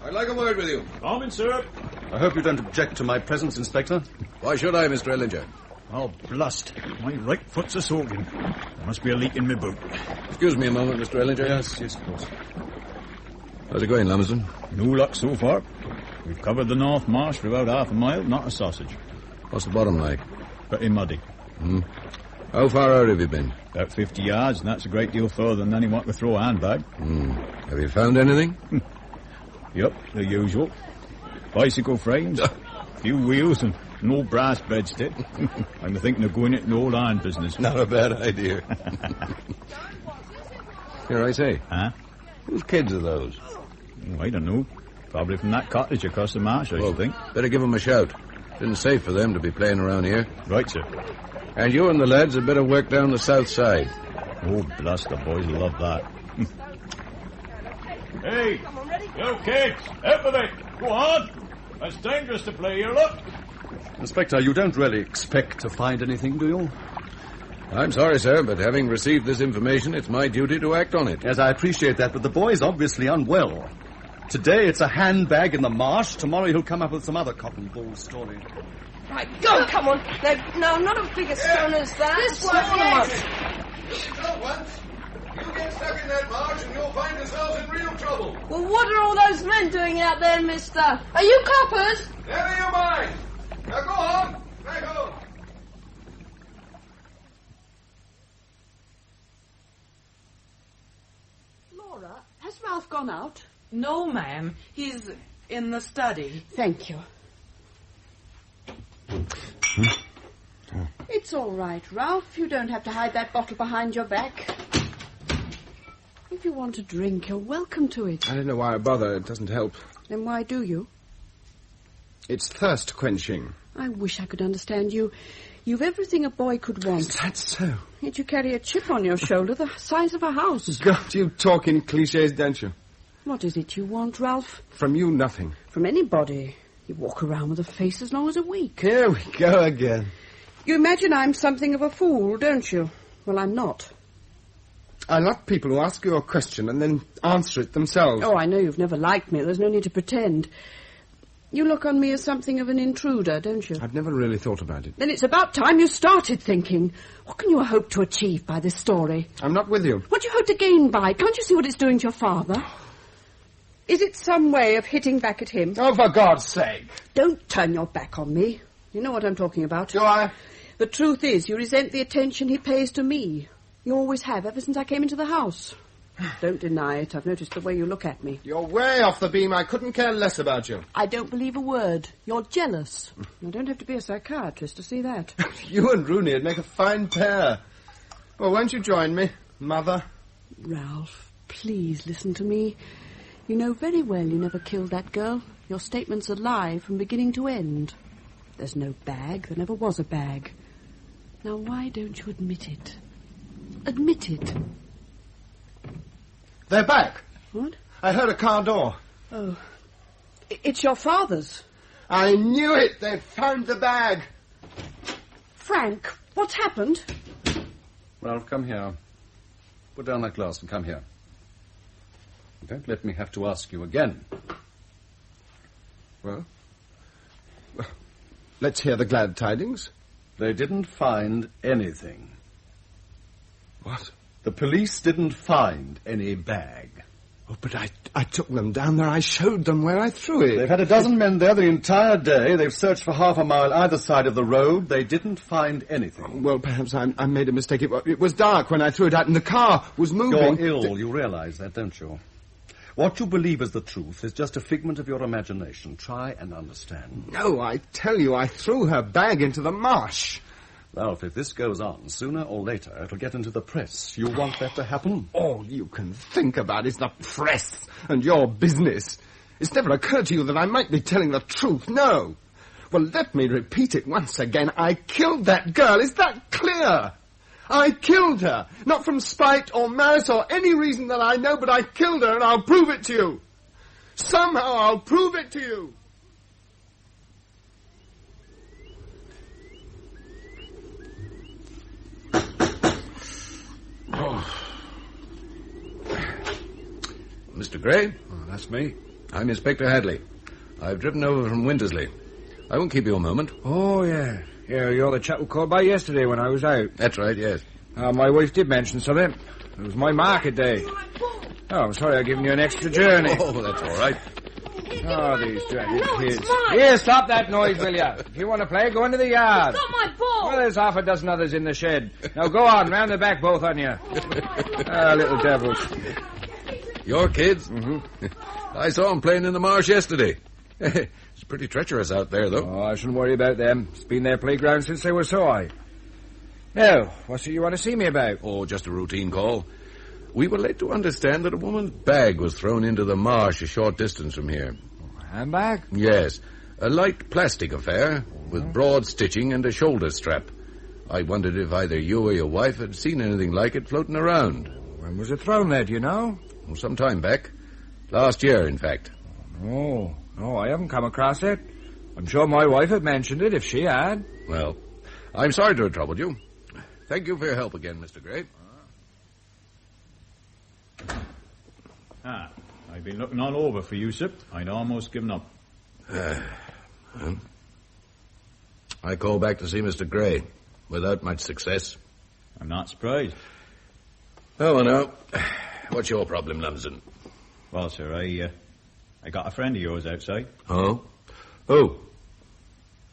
I'd like a word with you. Coming, sir. I hope you don't object to my presence, Inspector. Why should I, Mr. Ellinger? Oh, blast. My right foot's a soaking. There must be a leak in my boot. Excuse me a moment, Mr. Ellinger. Yes, of course. How's it going, Lumsden? No luck so far. We've covered the North Marsh for about half a mile, not a sausage. What's the bottom like? Pretty muddy. How far out have you been? About 50 yards, and that's a great deal further than anyone could throw a handbag. Have you found anything? Yep, the usual. Bicycle frames, few wheels, and an old brass bedstead. I'm thinking of going into the old iron business. Not a bad idea. Here, I say. Huh? Whose kids are those? Oh, I don't know. Probably from that cottage across the marsh, I should think. Better give them a shout. Isn't safe for them to be playing around here. Right, sir. And you and the lads had better work down the south side. Oh, blast, the boys will love that. Hey, you kids, out of it. Go on. It's dangerous to play here, look. Inspector, you don't really expect to find anything, do you? I'm sorry, sir, but having received this information, it's my duty to act on it. Yes, I appreciate that, but the boy's obviously unwell. Today it's a handbag in the marsh. Tomorrow he'll come up with some other cotton ball story. Right, go, come on. No, not as big a stone as that. This one, yes. Not once. You get stuck in that marsh and you'll find yourselves in real trouble. Well, what are all those men doing out there, mister? Are you coppers? Never you mind. Now go on. Back home. Laura, has Ralph gone out? No, ma'am. He's in the study. Thank you. It's all right, Ralph. You don't have to hide that bottle behind your back. If you want a drink, you're welcome to it. I don't know why I bother. It doesn't help. Then why do you? It's thirst quenching. I wish I could understand you. You've everything a boy could want. Is that so? Yet you carry a chip on your shoulder the size of a house. God, you talk in cliches, don't you? What is it you want, Ralph? From you, nothing. From anybody. You walk around with a face as long as a week. Here we go again. You imagine I'm something of a fool, don't you? Well, I'm not. I love people who ask you a question and then answer it themselves. Oh, I know you've never liked me. There's no need to pretend. You look on me as something of an intruder, don't you? I've never really thought about it. Then it's about time you started thinking. What can you hope to achieve by this story? I'm not with you. What do you hope to gain by it? Can't you see what it's doing to your father? Is it some way of hitting back at him? Oh, for God's sake. Don't turn your back on me. You know what I'm talking about. Do I? The truth is, you resent the attention he pays to me. You always have, ever since I came into the house. Don't deny it. I've noticed the way you look at me. You're way off the beam. I couldn't care less about you. I don't believe a word. You're jealous. I don't have to be a psychiatrist to see that. You and Rooney would make a fine pair. Well, won't you join me, Mother? Ralph, please listen to me. You know very well you never killed that girl. Your statement's a lie from beginning to end. There's no bag. There never was a bag. Now, why don't you admit it? Admit it. They're back. What? I heard a car door. Oh. It's your father's. I knew it. They've found the bag. Frank, what's happened? Ralph, come here. Put down that glass and come here. Don't let me have to ask you again. Well, let's hear the glad tidings. They didn't find anything. What? The police didn't find any bag. Oh, but I took them down there. I showed them where I threw it. They've had a dozen men there the entire day. They've searched for half a mile either side of the road. They didn't find anything. Well, perhaps I made a mistake. It was dark when I threw it out, and the car was moving. You're ill. You realize that, don't you? What you believe is the truth is just a figment of your imagination. Try and understand. No, I tell you, I threw her bag into the marsh. Ralph, if this goes on, sooner or later it'll get into the press. You want that to happen? All you can think about is the press and your business. It's never occurred to you that I might be telling the truth, no. Well, let me repeat it once again. I killed that girl. Is that clear? I killed her. Not from spite or malice or any reason that I know, but I killed her, and I'll prove it to you. Somehow I'll prove it to you. Oh. Mr. Gray? Oh, that's me. I'm Inspector Hadley. I've driven over from Wintersleigh. I won't keep you a moment. Oh, yeah. Yeah, you're the chap who called by yesterday when I was out. That's right, yes. My wife did mention something. It was my market day. Oh, I'm sorry I've given you an extra journey. Oh, that's all right. Oh, these dragging kids. Here, stop that noise, will you? If you want to play, go into the yard. Got my ball. Well, there's half a dozen others in the shed. Now go on, round the back, both on you. Little devils. Your kids? Mm-hmm. I saw them playing in the marsh yesterday. It's pretty treacherous out there, though. Oh, I shouldn't worry about them. It's been their playground since they were so high. Now, what's it you want to see me about? Oh, just a routine call. We were led to understand that a woman's bag was thrown into the marsh a short distance from here. A handbag? Yes. A light plastic affair with broad stitching and a shoulder strap. I wondered if either you or your wife had seen anything like it floating around. When was it thrown there, do you know? Well, some time back. Last year, in fact. Oh, I haven't come across it. I'm sure my wife had mentioned it if she had. Well, I'm sorry to have troubled you. Thank you for your help again, Mr. Gray. I've been looking all over for you, sir. I'd almost given up. I called back to see Mr. Gray, without much success. I'm not surprised. Oh, no. What's your problem, Lumsden? Well, sir, I got a friend of yours outside. Oh? Who?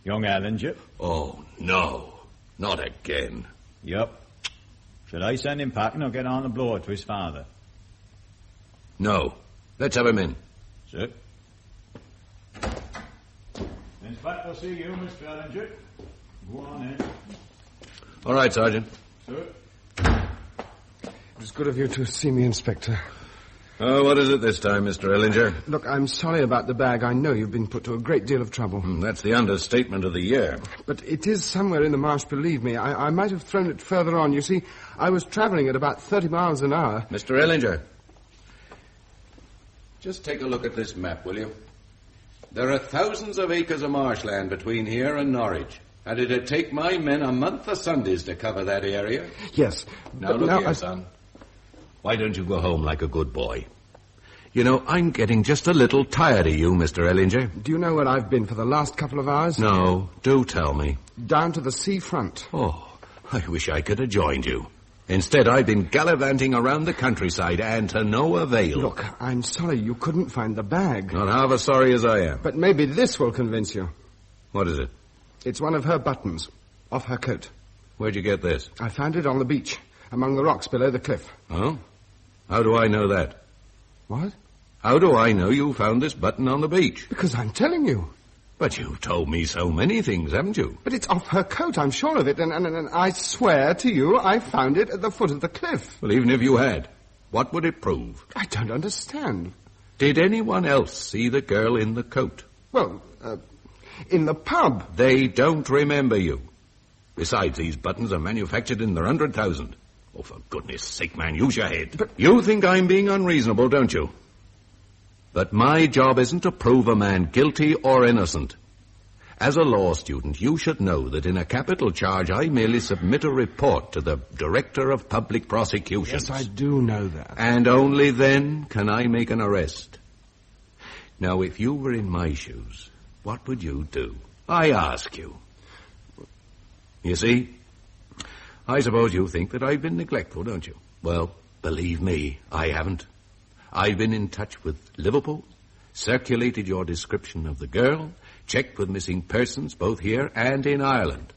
Young Ellinger. Oh, no. Not again. Yup. Should I send him packing or get on the blower to his father? No. Let's have him in. Sir. Inspector, see you, Mr. Ellinger. Go on in. All right, Sergeant. Sir. It was good of you to see me, Inspector. Oh, what is it this time, Mr. Ellinger? Look, I'm sorry about the bag. I know you've been put to a great deal of trouble. That's the understatement of the year. But it is somewhere in the marsh, believe me. I might have thrown it further on. You see, I was travelling at about 30 miles an hour. Mr. Ellinger, just take a look at this map, will you? There are thousands of acres of marshland between here and Norwich. And it'd take my men a month of Sundays to cover that area. Yes. Now look here, son. Why don't you go home like a good boy? You know, I'm getting just a little tired of you, Mr. Ellinger. Do you know where I've been for the last couple of hours? No, do tell me. Down to the seafront. Oh, I wish I could have joined you. Instead, I've been gallivanting around the countryside, and to no avail. Look, I'm sorry you couldn't find the bag. Not half as sorry as I am. But maybe this will convince you. What is it? It's one of her buttons, off her coat. Where'd you get this? I found it on the beach, among the rocks below the cliff. Oh? How do I know that? What? How do I know you found this button on the beach? Because I'm telling you. But you've told me so many things, haven't you? But it's off her coat, I'm sure of it, and I swear to you I found it at the foot of the cliff. Well, even if you had, what would it prove? I don't understand. Did anyone else see the girl in the coat? Well, in the pub. They don't remember you. Besides, these buttons are manufactured in the 100,000. Oh, for goodness sake, man, use your head. But you think I'm being unreasonable, don't you? But my job isn't to prove a man guilty or innocent. As a law student, you should know that in a capital charge, I merely submit a report to the Director of Public Prosecutions. Yes, I do know that. And only then can I make an arrest. Now, if you were in my shoes, what would you do? I ask you. You see, I suppose you think that I've been neglectful, don't you? Well, believe me, I haven't. I've been in touch with Liverpool, circulated your description of the girl, checked with missing persons both here and in Ireland.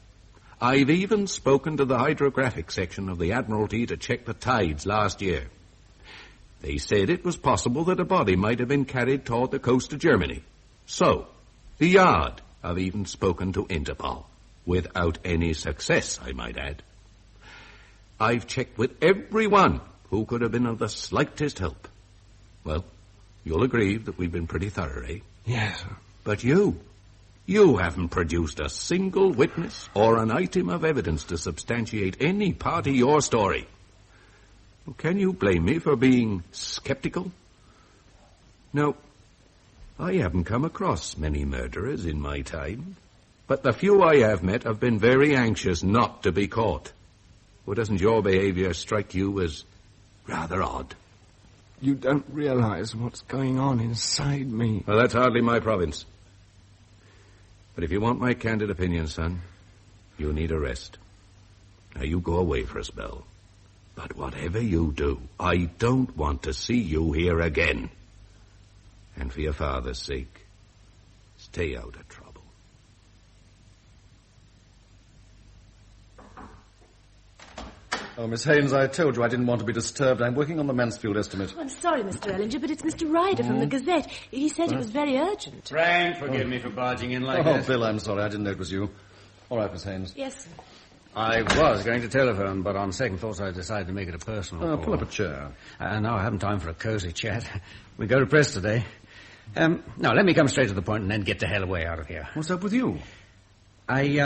I've even spoken to the hydrographic section of the Admiralty to check the tides last year. They said it was possible that a body might have been carried toward the coast of Germany. So, the Yard have even spoken to Interpol, without any success, I might add. I've checked with everyone who could have been of the slightest help. Well, you'll agree that we've been pretty thorough, eh? Yes. But you haven't produced a single witness or an item of evidence to substantiate any part of your story. Well, can you blame me for being skeptical? No, I haven't come across many murderers in my time, but the few I have met have been very anxious not to be caught. Well, doesn't your behavior strike you as rather odd? You don't realize what's going on inside me. Well, that's hardly my province. But if you want my candid opinion, son, you need a rest. Now, you go away for a spell. But whatever you do, I don't want to see you here again. And for your father's sake, stay out of trouble. Oh, Miss Haynes, I told you I didn't want to be disturbed. I'm working on the Mansfield estimate. Oh, I'm sorry, Mr. Ellinger, but it's Mr. Ryder from the Gazette. He said it was very urgent. Frank, forgive me for barging in like this. Oh, Bill, I'm sorry. I didn't know it was you. All right, Miss Haynes. Yes, sir. I was going to telephone, but on second thoughts I decided to make it a personal call. Pull up a chair. No, I haven't time for a cosy chat. We go to press today. Now, let me come straight to the point and then get the hell away out of here. What's up with you? I,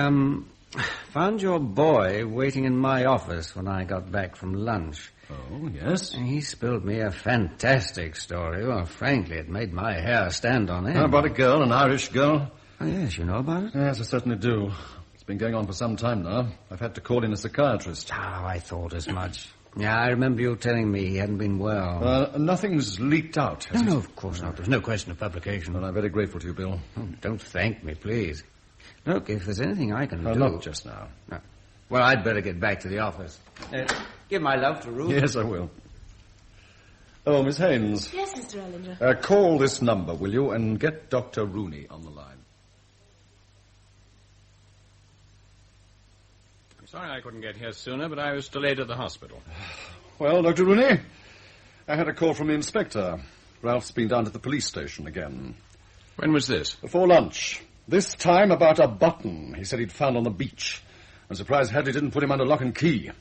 found your boy waiting in my office when I got back from lunch. Oh, yes? He spilled me a fantastic story. Well, frankly, it made my hair stand on end. How about a girl, an Irish girl? Oh, yes, you know about it? Yes, I certainly do. It's been going on for some time now. I've had to call in a psychiatrist. Oh, I thought as much. Yeah, I remember you telling me he hadn't been well. Nothing's leaked out, has it? No, of course not. There's no question of publication. Well, I'm very grateful to you, Bill. Oh, don't thank me, please. Look, if there's anything I can do... Not just now. No. Well, I'd better get back to the office. Give my love to Ruth. Yes, I will. Oh, Miss Haynes. Yes, Mr. Ellinger. Call this number, will you, and get Dr. Rooney on the line. I'm sorry I couldn't get here sooner, but I was delayed at the hospital. Well, Dr. Rooney, I had a call from the inspector. Ralph's been down to the police station again. When was this? Before lunch. This time about a button he said he'd found on the beach. I'm surprised Hadley didn't put him under lock and key.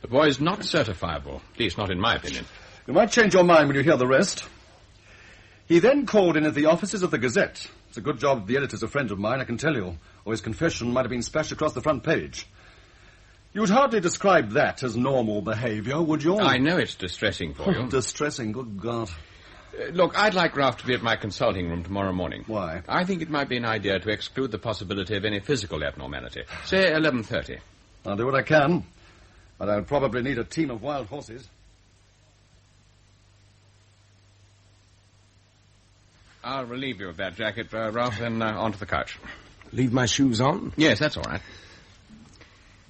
The boy's not certifiable, at least not in my opinion. You might change your mind when you hear the rest. He then called in at the offices of the Gazette. It's a good job the editor's a friend of mine, I can tell you, or his confession might have been splashed across the front page. You'd hardly describe that as normal behaviour, would you? I know it's distressing for you. Distressing, good God. Look, I'd like Ralph to be at my consulting room tomorrow morning. Why? I think it might be an idea to exclude the possibility of any physical abnormality. Say 11:30. I'll do what I can, but I'll probably need a team of wild horses. I'll relieve you of that jacket, Ralph, then onto the couch. Leave my shoes on? Yes, that's all right.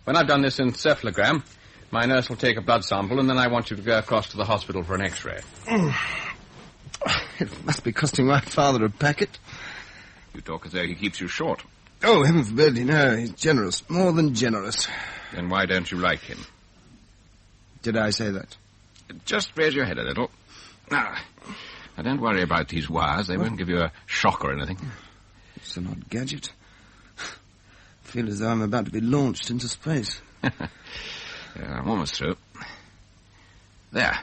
When I've done this encephalogram, my nurse will take a blood sample, and then I want you to go across to the hospital for an X-ray. It must be costing my father a packet. You talk as though he keeps you short. Oh, heaven forbid, no, he's generous, more than generous. Then why don't you like him? Did I say that? Just raise your head a little. Now, don't worry about these wires. They won't give you a shock or anything. It's an odd gadget. I feel as though I'm about to be launched into space. Yeah, I'm almost through. There.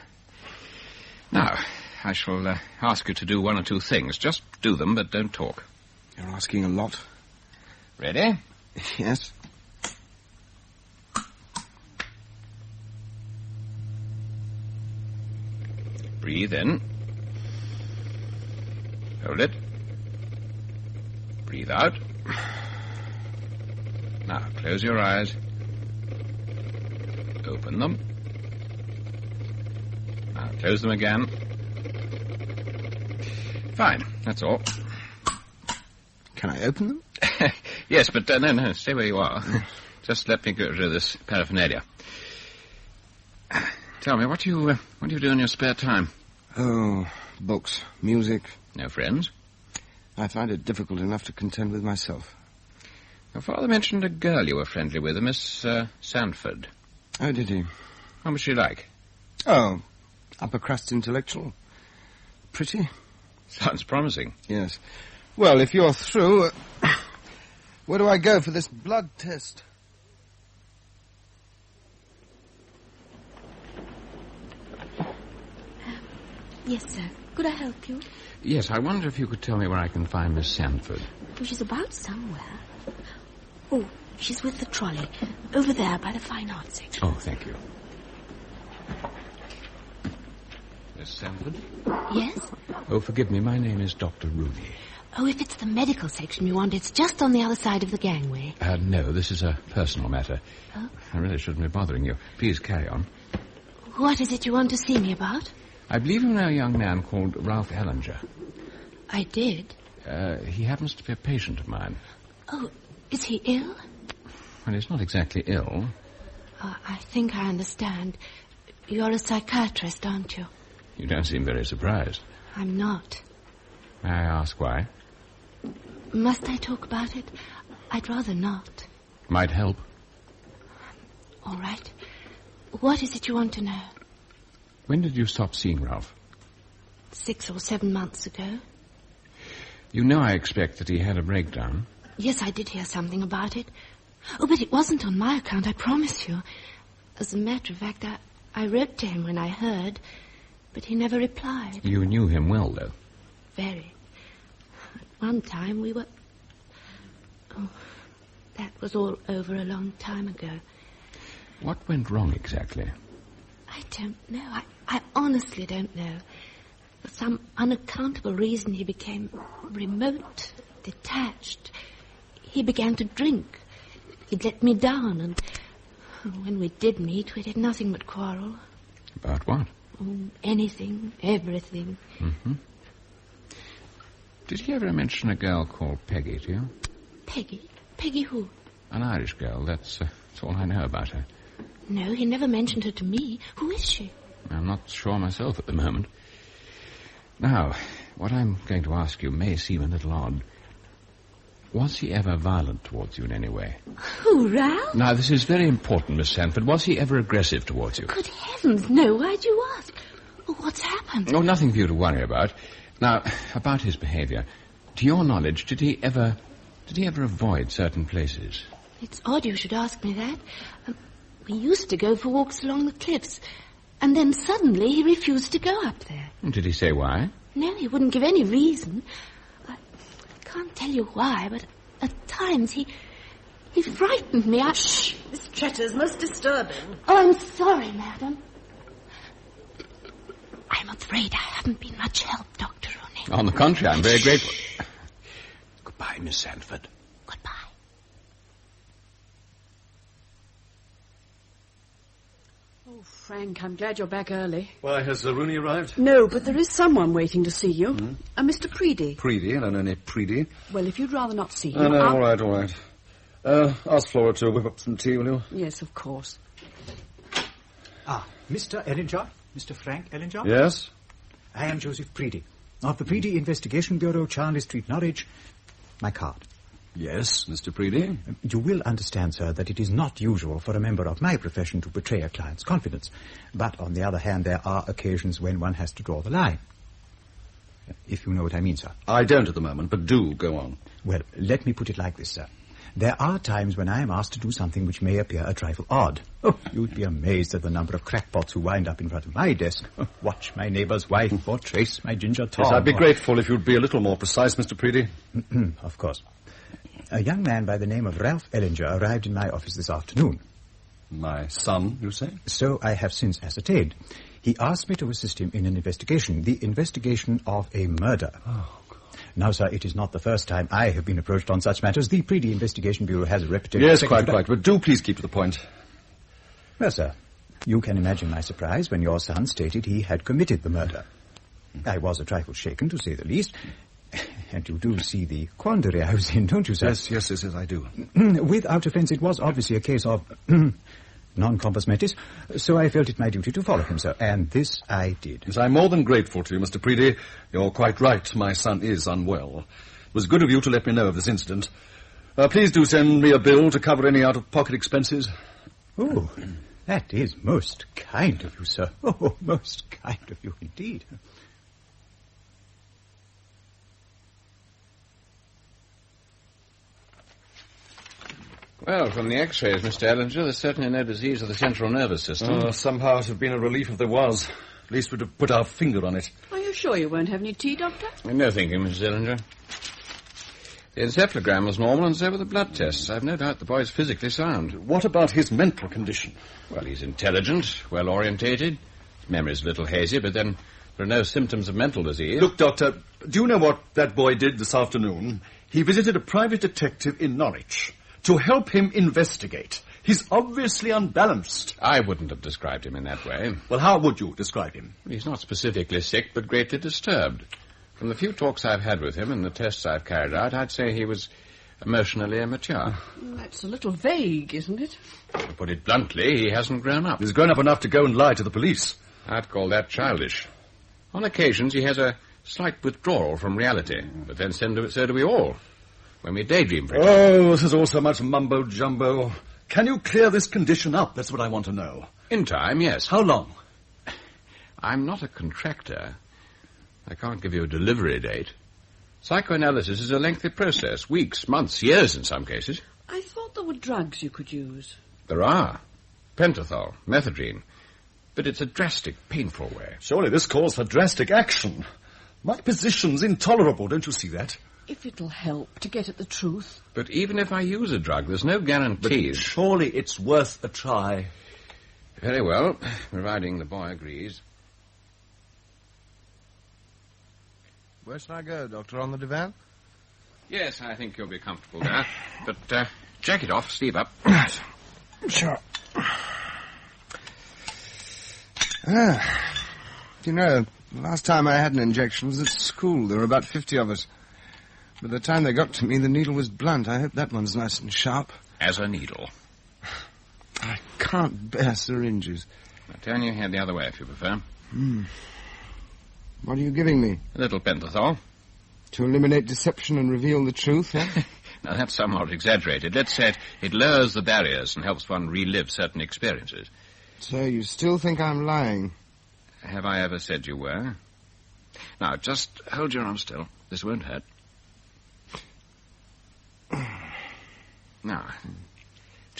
Now, I shall ask you to do one or two things. Just do them, but don't talk. You're asking a lot. Ready? Yes. Breathe in. Hold it. Breathe out. Now, close your eyes. Open them. Now, close them again. Fine, that's all. Can I open them? Yes, but no, stay where you are. Just let me get rid of this paraphernalia. Tell me, what do you do in your spare time? Oh, books, music. No friends? I find it difficult enough to contend with myself. Your father mentioned a girl you were friendly with, a Miss Sanford. Oh, did he? What was she like? Oh, upper crust intellectual. Pretty. Sounds promising. Yes. Well, if you're through, where do I go for this blood test? Yes, sir. Could I help you? Yes, I wonder if you could tell me where I can find Miss Sanford. Oh, she's about somewhere. Oh, she's with the trolley. Over there by the fine arts section. Oh, thank you. Miss Sanford? Yes? Oh, forgive me. My name is Dr. Rooney. Oh, if it's the medical section you want, it's just on the other side of the gangway. No, this is a personal matter. Oh? I really shouldn't be bothering you. Please carry on. What is it you want to see me about? I believe you know a young man called Ralph Ellinger. I did. He happens to be a patient of mine. Oh, is he ill? Well, he's not exactly ill. I think I understand. You're a psychiatrist, aren't you? You don't seem very surprised. I'm not. May I ask why? Must I talk about it? I'd rather not. Might help. All right. What is it you want to know? When did you stop seeing Ralph? 6 or 7 months ago. You know I expect that he had a breakdown. Yes, I did hear something about it. Oh, but it wasn't on my account, I promise you. As a matter of fact, I wrote to him when I heard, but he never replied. You knew him well, though. Very. At one time we were... Oh, that was all over a long time ago. What went wrong exactly? I don't know. I honestly don't know. For some unaccountable reason, he became remote, detached. He began to drink. He'd let me down, and when we did meet, we did nothing but quarrel. About what? Oh, anything, everything. Mm-hmm. Did he ever mention a girl called Peggy to you? Peggy? Peggy who? An Irish girl. That's all I know about her. No, he never mentioned her to me. Who is she? I'm not sure myself at the moment. Now, what I'm going to ask you may seem a little odd. Was he ever violent towards you in any way? Who, Ralph? Now, this is very important, Miss Sanford. Was he ever aggressive towards you? Good heavens, no. Why'd you ask? Oh, what's happened? Oh, nothing for you to worry about. Now, about his behavior. To your knowledge, did he ever avoid certain places? It's odd you should ask me that. We used to go for walks along the cliffs. And then suddenly he refused to go up there. Did he say why? No, he wouldn't give any reason. I can't tell you why, but at times he frightened me. Shh! This chatter's most disturbing. Oh, I'm sorry, madam. I'm afraid I haven't been much help, Dr. Rooney. On the contrary, I'm very grateful. Goodbye, Miss Sanford. Goodbye. Oh, Frank, I'm glad you're back early. Why, has Rooney arrived? No, but there is someone waiting to see you. A Mr. Preedy. Preedy? I don't know any Preedy. Well, if you'd rather not see him... No, all right. Ask Flora to whip up some tea, will you? Yes, of course. Mr. Ellinger? Mr. Frank Ellinger? Yes? I am Joseph Preedy, of the Preedy Investigation Bureau, Charnley Street, Norwich. My card. Yes, Mr. Preedy. You will understand, sir, that it is not usual for a member of my profession to betray a client's confidence. But, on the other hand, there are occasions when one has to draw the line. If you know what I mean, sir. I don't at the moment, but do go on. Well, let me put it like this, sir. There are times when I am asked to do something which may appear a trifle odd. Oh, you'd be amazed at the number of crackpots who wind up in front of my desk. Watch my neighbour's wife or trace my ginger Tom. Yes, I'd be grateful if you'd be a little more precise, Mr. Preedy. Of course. A young man by the name of Ralph Ellinger arrived in my office this afternoon. My son, you say? So I have since ascertained. He asked me to assist him in an investigation, the investigation of a murder. Oh. Now, sir, it is not the first time I have been approached on such matters. The Preedy Investigation Bureau has a reputation... Yes, quite. But do please keep to the point. Well, sir, you can imagine my surprise when your son stated he had committed the murder. I was a trifle shaken, to say the least. And you do see the quandary I was in, don't you, sir? Yes, I do. Without offence, it was obviously a case of... non-compos mentis, so I felt it my duty to follow him, sir, and this I did. Yes, I'm more than grateful to you, Mr. Preedy. You're quite right. My son is unwell. It was good of you to let me know of this incident. Please do send me a bill to cover any out-of-pocket expenses. Oh, that is most kind of you, sir. Oh, most kind of you indeed. Well, from the X-rays, Mr. Ellinger, there's certainly no disease of the central nervous system. Somehow it would have been a relief if there was. At least we'd have put our finger on it. Are you sure you won't have any tea, Doctor? No thinking, Mrs. Ellinger. The encephalogram was normal, and so were the blood tests. I've no doubt the boy's physically sound. What about his mental condition? Well, he's intelligent, well-orientated. His memory's a little hazy, but then there are no symptoms of mental disease. Look, Doctor, do you know what that boy did this afternoon? He visited a private detective in Norwich to help him investigate. He's obviously unbalanced. I wouldn't have described him in that way. Well, how would you describe him? He's not specifically sick, but greatly disturbed. From the few talks I've had with him and the tests I've carried out, I'd say he was emotionally immature. That's a little vague, isn't it? To put it bluntly, he hasn't grown up. He's grown up enough to go and lie to the police. I'd call that childish. On occasions, he has a slight withdrawal from reality, but then so do we all. When we daydream, for example. Oh, this is all so much mumbo-jumbo. Can you clear this condition up? That's what I want to know. In time, yes. How long? I'm not a contractor. I can't give you a delivery date. Psychoanalysis is a lengthy process. Weeks, months, years in some cases. I thought there were drugs you could use. There are. Pentothal, methadone. But it's a drastic, painful way. Surely this calls for drastic action. My position's intolerable, don't you see that? If it'll help to get at the truth. But even if I use a drug, there's no guarantees. But surely it's worth a try. Very well, providing the boy agrees. Where shall I go, Doctor, on the divan? Yes, I think you'll be comfortable there. But jack it off, sleeve up. Sure. You know, the last time I had an injection was at school. There were about 50 of us. By the time they got to me, the needle was blunt. I hope that one's nice and sharp. As a needle. I can't bear syringes. I'll turn your head the other way if you prefer. What are you giving me? A little pentothal. To eliminate deception and reveal the truth, eh? Now, that's somewhat exaggerated. Let's say it lowers the barriers and helps one relive certain experiences. So you still think I'm lying? Have I ever said you were? Now, just hold your arm still. This won't hurt. Now,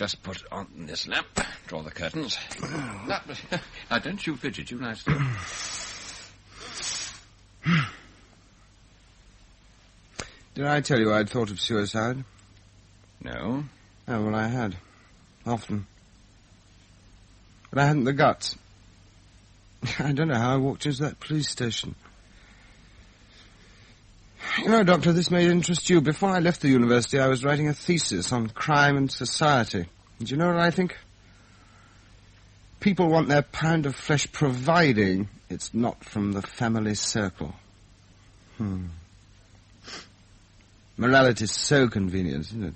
just put on this lamp, draw the curtains. Now, don't you fidget, you nice girl. Did I tell you I'd thought of suicide? No. Oh, well, I had. Often. But I hadn't the guts. I don't know how I walked into that police station. You know, Doctor, this may interest you. Before I left the university, I was writing a thesis on crime and society. And do you know what I think? People want their pound of flesh providing it's not from the family circle. Morality's so convenient, isn't it?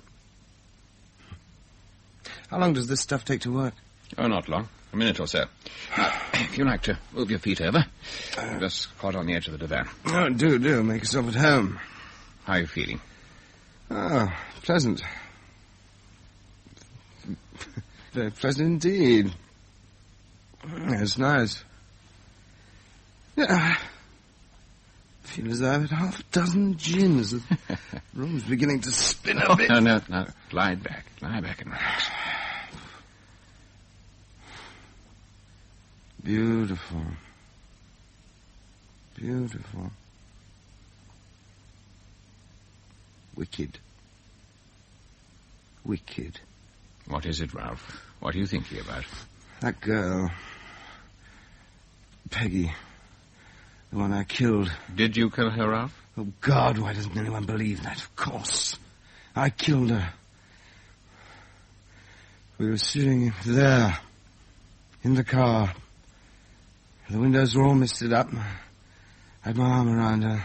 How long does this stuff take to work? Oh, not long. A minute or so. If you like to move your feet over, I'm just caught on the edge of the divan. Oh, do. Make yourself at home. How are you feeling? Oh, pleasant. Very pleasant indeed. It's nice. Yeah, I feel as though I've had half a dozen gins. The room's beginning to spin a bit. No. Lie back and relax. Beautiful. Beautiful. Wicked. Wicked. What is it, Ralph? What are you thinking about? That girl. Peggy. The one I killed. Did you kill her, Ralph? Oh, God, why doesn't anyone believe that? Of course. I killed her. We were sitting there, in the car. The windows were all misted up. I had my arm around her.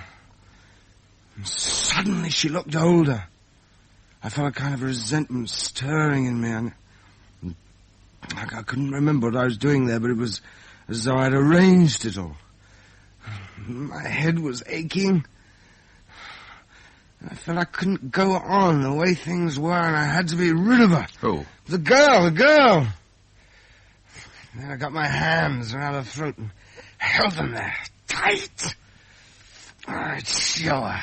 And suddenly she looked older. I felt a kind of resentment stirring in me. And I couldn't remember what I was doing there, but it was as though I'd arranged it all. My head was aching. I felt I couldn't go on the way things were, and I had to be rid of her. Who? The girl. Then I got my hands around her throat and held them there, tight. I'd show her.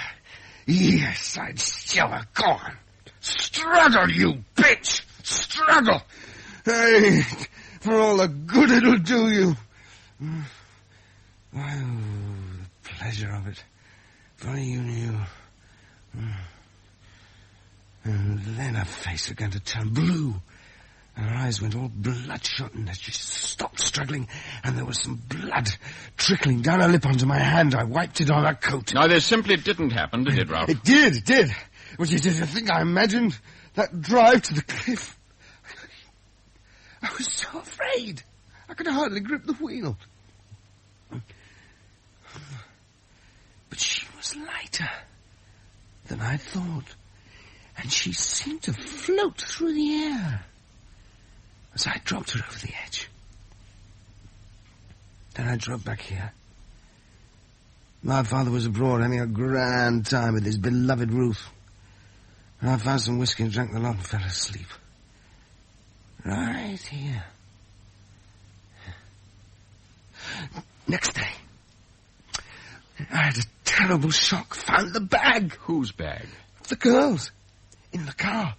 Yes, I'd show her. Go on. Struggle, you bitch! Struggle! Hey, for all the good it'll do you. Oh, the pleasure of it. If only you knew. And then her face began to turn blue. And her eyes went all bloodshot, and she stopped struggling, and there was some blood trickling down her lip onto my hand. I wiped it on her coat. No, this simply didn't happen, did it, Ralph? It did. Well, did you think I imagined that drive to the cliff? I was so afraid. I could hardly grip the wheel. But she was lighter than I thought, and she seemed to float through the air as I dropped her over the edge. Then I drove back here. My father was abroad having a grand time with his beloved Ruth. And I found some whiskey and drank the lot and fell asleep. Right here. Next day, I had a terrible shock. Found the bag. Whose bag? The girl's. In the car.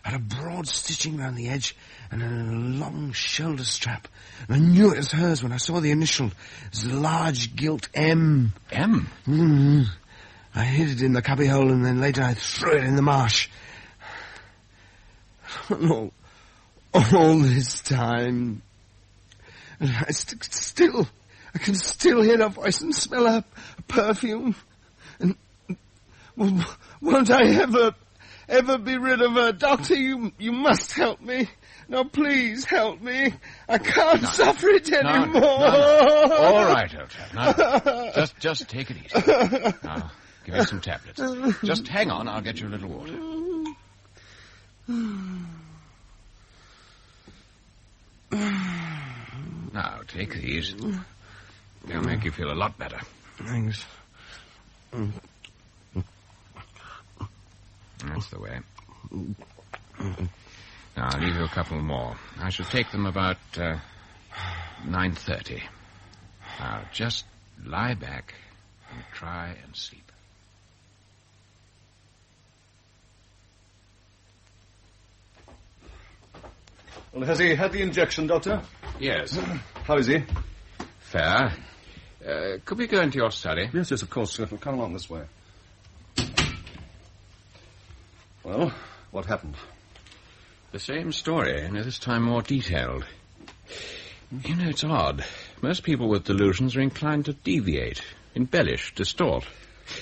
Had a broad stitching round the edge and a long shoulder strap. And I knew it was hers when I saw the initial. It was a large gilt M. M? Mm-hmm. I hid it in the cubbyhole, and then later I threw it in the marsh. And all this time, and I can still hear her voice and smell her perfume. And won't I ever be rid of her? Doctor, you must help me. No, please help me. I can't suffer it anymore. No. All right, old chap. Now, just take it easy. Now, give me some tablets. Just hang on, I'll get you a little water. Now, take these. They'll make you feel a lot better. Thanks. That's the way. Now, I'll leave you a couple more. I shall take them about 9:30. Now, just lie back and try and sleep. Well, has he had the injection, Doctor? Yes. How is he? Fair. Could we go into your study? Yes, of course, sir. Come along this way. Well, what happened? The same story, only this time more detailed. You know, it's odd. Most people with delusions are inclined to deviate, embellish, distort.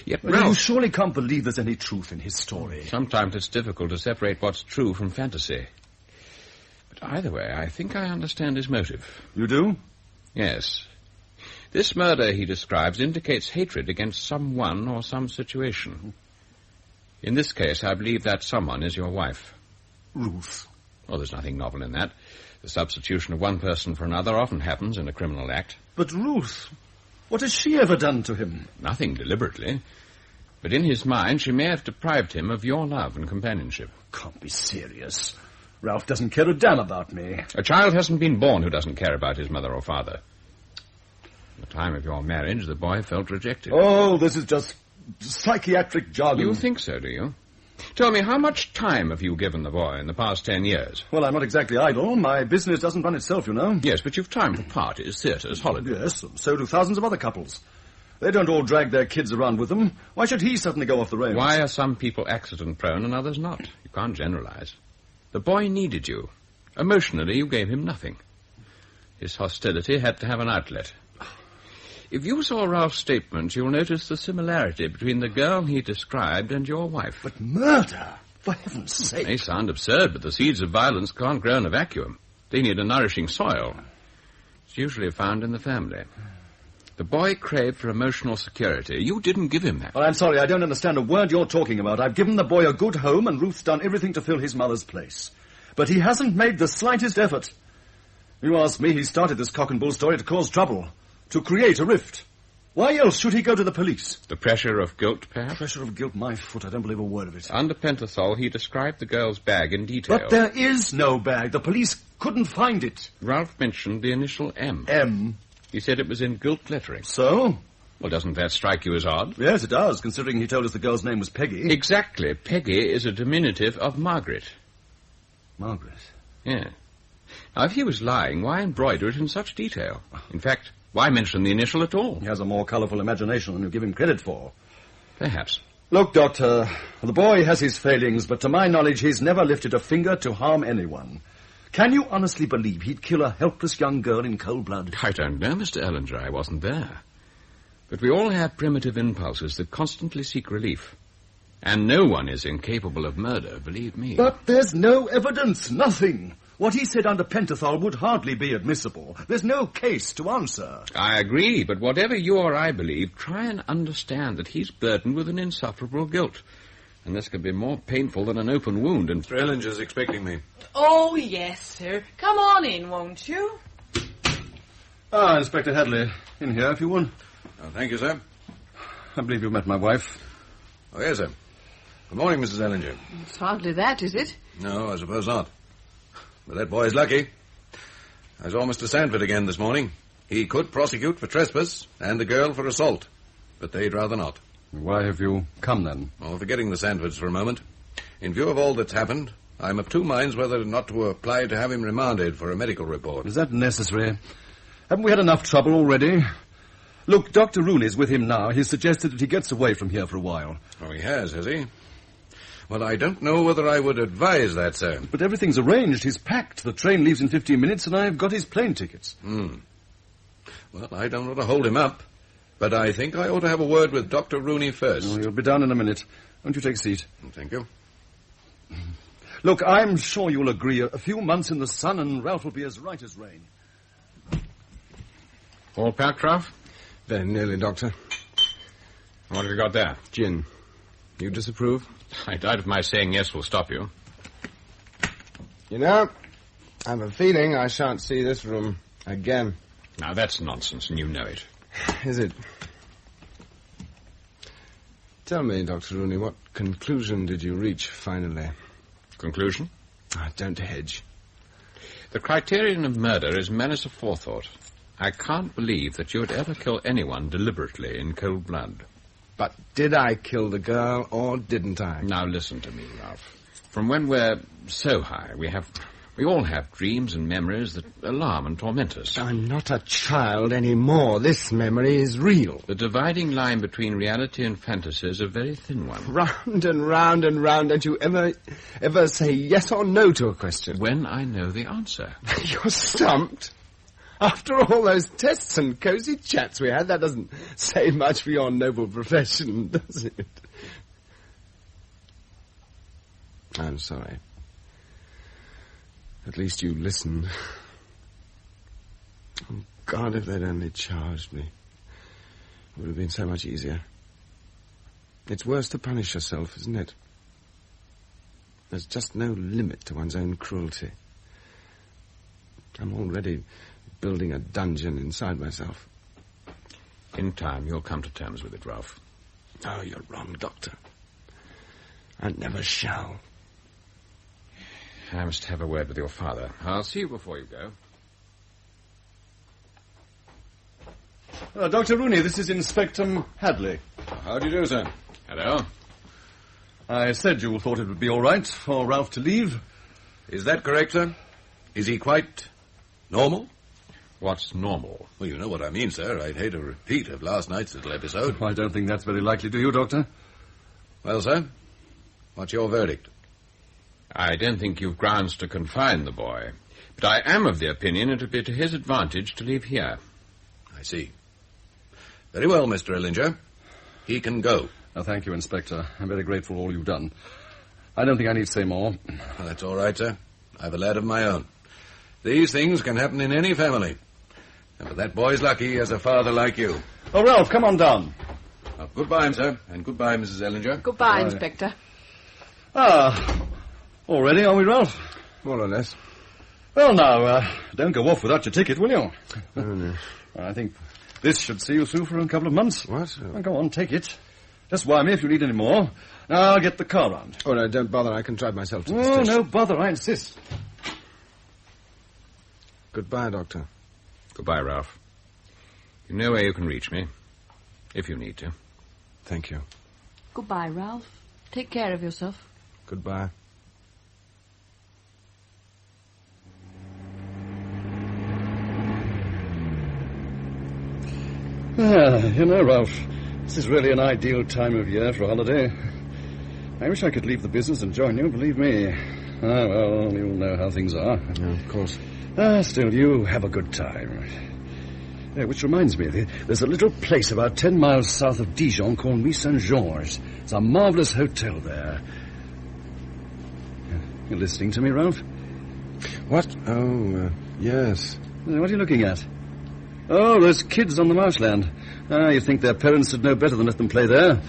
Yet Well, you surely can't believe there's any truth in his story. Sometimes it's difficult to separate what's true from fantasy. But either way, I think I understand his motive. You do? Yes. This murder he describes indicates hatred against someone or some situation. In this case, I believe that someone is your wife. Ruth. Well, there's nothing novel in that. The substitution of one person for another often happens in a criminal act. But Ruth, what has she ever done to him? Nothing deliberately. But in his mind, she may have deprived him of your love and companionship. Can't be serious. Ralph doesn't care a damn about me. A child hasn't been born who doesn't care about his mother or father. At the time of your marriage, the boy felt rejected. Oh, this is just psychiatric jargon. You think so, do you? Tell me, how much time have you given the boy in the past 10 years? Well, I'm not exactly idle. My business doesn't run itself, you know. Yes, but you've time for parties, theatres, holidays. Yes, so do thousands of other couples. They don't all drag their kids around with them. Why should he suddenly go off the rails? Why are some people accident-prone and others not? You can't generalize. The boy needed you. Emotionally, you gave him nothing. His hostility had to have an outlet. If you saw Ralph's statement, you'll notice the similarity between the girl he described and your wife. But murder? For heaven's sake. It may sound absurd, but the seeds of violence can't grow in a vacuum. They need a nourishing soil. It's usually found in the family. The boy craved for emotional security. You didn't give him that. Well, I'm sorry, I don't understand a word you're talking about. I've given the boy a good home, and Ruth's done everything to fill his mother's place. But he hasn't made the slightest effort. You ask me, he started this cock and bull story to cause trouble. To create a rift. Why else should he go to the police? The pressure of guilt, perhaps? Pressure of guilt, my foot. I don't believe a word of it. Under pentothal, he described the girl's bag in detail. But there is no bag. The police couldn't find it. Ralph mentioned the initial M. M? He said it was in gilt lettering. So? Well, doesn't that strike you as odd? Yes, it does, considering he told us the girl's name was Peggy. Exactly. Peggy is a diminutive of Margaret. Margaret? Yeah. Now, if he was lying, why embroider it in such detail? In fact, why mention the initial at all? He has a more colourful imagination than you give him credit for. Perhaps. Look, Doctor, the boy has his failings, but to my knowledge he's never lifted a finger to harm anyone. Can you honestly believe he'd kill a helpless young girl in cold blood? I don't know, Mr. Ellinger. I wasn't there. But we all have primitive impulses that constantly seek relief. And no one is incapable of murder, believe me. But there's no evidence, nothing. What he said under pentothal would hardly be admissible. There's no case to answer. I agree, but whatever you or I believe, try and understand that he's burdened with an insufferable guilt. And this could be more painful than an open wound. And Mr. Ellinger's expecting me. Oh, yes, sir. Come on in, won't you? Ah, Inspector Hadley. In here, if you would. Oh, thank you, sir. I believe you've met my wife. Oh, yes, sir. Good morning, Mrs. Ellinger. It's hardly that, is it? No, I suppose not. But that boy's lucky. I saw Mr. Sandford again this morning. He could prosecute for trespass and the girl for assault, but they'd rather not. Why have you come, then? Well, forgetting the Sandfords for a moment, in view of all that's happened, I'm of two minds whether or not to apply to have him remanded for a medical report. Is that necessary? Haven't we had enough trouble already? Look, Dr. Rooney's with him now. He's suggested that he gets away from here for a while. Oh, he has he? Well, I don't know whether I would advise that, sir. But everything's arranged. He's packed. The train leaves in 15 minutes, and I've got his plane tickets. Well, I don't want to hold him up, but I think I ought to have a word with Dr. Rooney first. Oh, you'll be down in a minute. Won't you take a seat? Thank you. Look, I'm sure you'll agree. A few months in the sun, and Ralph will be as right as rain. All packed, Ralph? Very nearly, Doctor. What have you got there? Gin. You disapprove? I doubt if my saying yes will stop you. You know, I have a feeling I shan't see this room again. Now, that's nonsense, and you know it. Is it? Tell me, Dr. Rooney, what conclusion did you reach, finally? Conclusion? Don't hedge. The criterion of murder is menace of forethought. I can't believe that you would ever kill anyone deliberately in cold blood. But did I kill the girl, or didn't I? Now listen to me, Ralph. From when we're so high, we have We all have dreams and memories that alarm and torment us. I'm not a child anymore. This memory is real. The dividing line between reality and fantasy is a very thin one. Round and round and round. Don't you ever say yes or no to a question? When I know the answer. You're stumped. After all those tests and cosy chats we had, that doesn't say much for your noble profession, does it? I'm sorry. At least you listened. Oh, God, if they'd only charged me. It would have been so much easier. It's worse to punish yourself, isn't it? There's just no limit to one's own cruelty. I'm already building a dungeon inside myself. In time, you'll come to terms with it, Ralph. Oh, you're wrong, Doctor. I never shall. I must have a word with your father. I'll see you before you go. Dr. Rooney, this is Inspector Hadley. How do you do, sir? Hello. I said you thought it would be all right for Ralph to leave. Is that correct, sir? Is he quite normal? What's normal? Well, you know what I mean, sir. I'd hate a repeat of last night's little episode. I don't think that's very likely, do you, Doctor? Well, sir, what's your verdict? I don't think you've grounds to confine the boy, but I am of the opinion it would be to his advantage to leave here. I see. Very well, Mr. Ellinger. He can go. Thank you, Inspector. I'm very grateful for all you've done. I don't think I need to say more. Well, that's all right, sir. I've a lad of my own. These things can happen in any family. And that boy's lucky he has a father like you. Oh, Ralph, come on down. Goodbye, sir. And goodbye, Mrs. Ellinger. Goodbye, Inspector. All ready, are we, Ralph? More or less. Well, now, don't go off without your ticket, will you? Oh, no. I think this should see you through for a couple of months. What? Well, go on, take it. Just wire me if you need any more. Now, I'll get the car round. Oh, no, don't bother. I can drive myself to the Oh, station. no bother, I insist. Goodbye, Doctor. Goodbye, Ralph. You know where you can reach me, if you need to. Thank you. Goodbye, Ralph. Take care of yourself. Goodbye. You know, Ralph, this is really an ideal time of year for a holiday. I wish I could leave the business and join you, believe me. Well, you'll know how things are. Yeah, of course. Still, you have a good time. Which reminds me, there's a little place about 10 miles south of Dijon called Nuit Saint-Georges. It's a marvellous hotel there. You listening to me, Ralph? What? Oh, yes. What are you looking at? Oh, those kids on the marshland. You'd think their parents would know better than let them play there.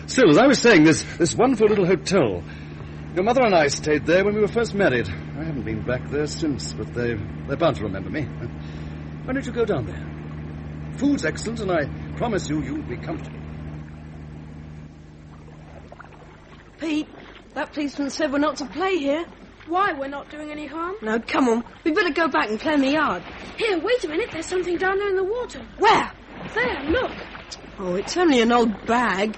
Still, as I was saying, this wonderful little hotel. Your mother and I stayed there when we were first married. I haven't been back there since, but they're bound to remember me. Why don't you go down there? Food's excellent, and I promise you'll be comfortable. Pete, that policeman said we're not to play here. Why? We're not doing any harm? No, come on. We better go back and play in the yard. Here, wait a minute. There's something down there in the water. Where? There, look. Oh, it's only an old bag.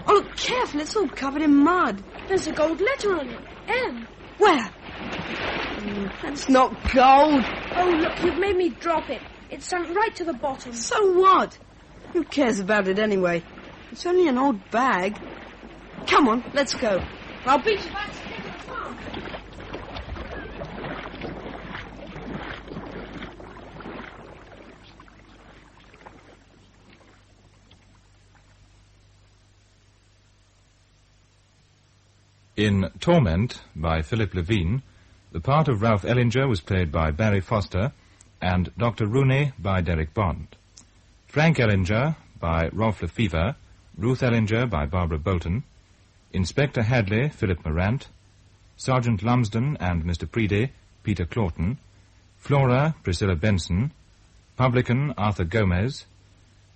Oh, look careful. It's all covered in mud. There's a gold letter on it. M. Where? That's not gold. Oh, look, you've made me drop it. It sunk right to the bottom. So what? Who cares about it anyway? It's only an old bag. Come on, let's go. I'll beat you back to the farm. In Torment, by Philip Levene, the part of Ralph Ellinger was played by Barry Foster, and Dr. Rooney by Derek Bond. Frank Ellinger by Rolf Lefevre, Ruth Ellinger by Barbara Bolton, Inspector Hadley, Philip Morant, Sergeant Lumsden and Mr. Preedy, Peter Claughton, Flora, Priscilla Benson, Publican, Arthur Gomez,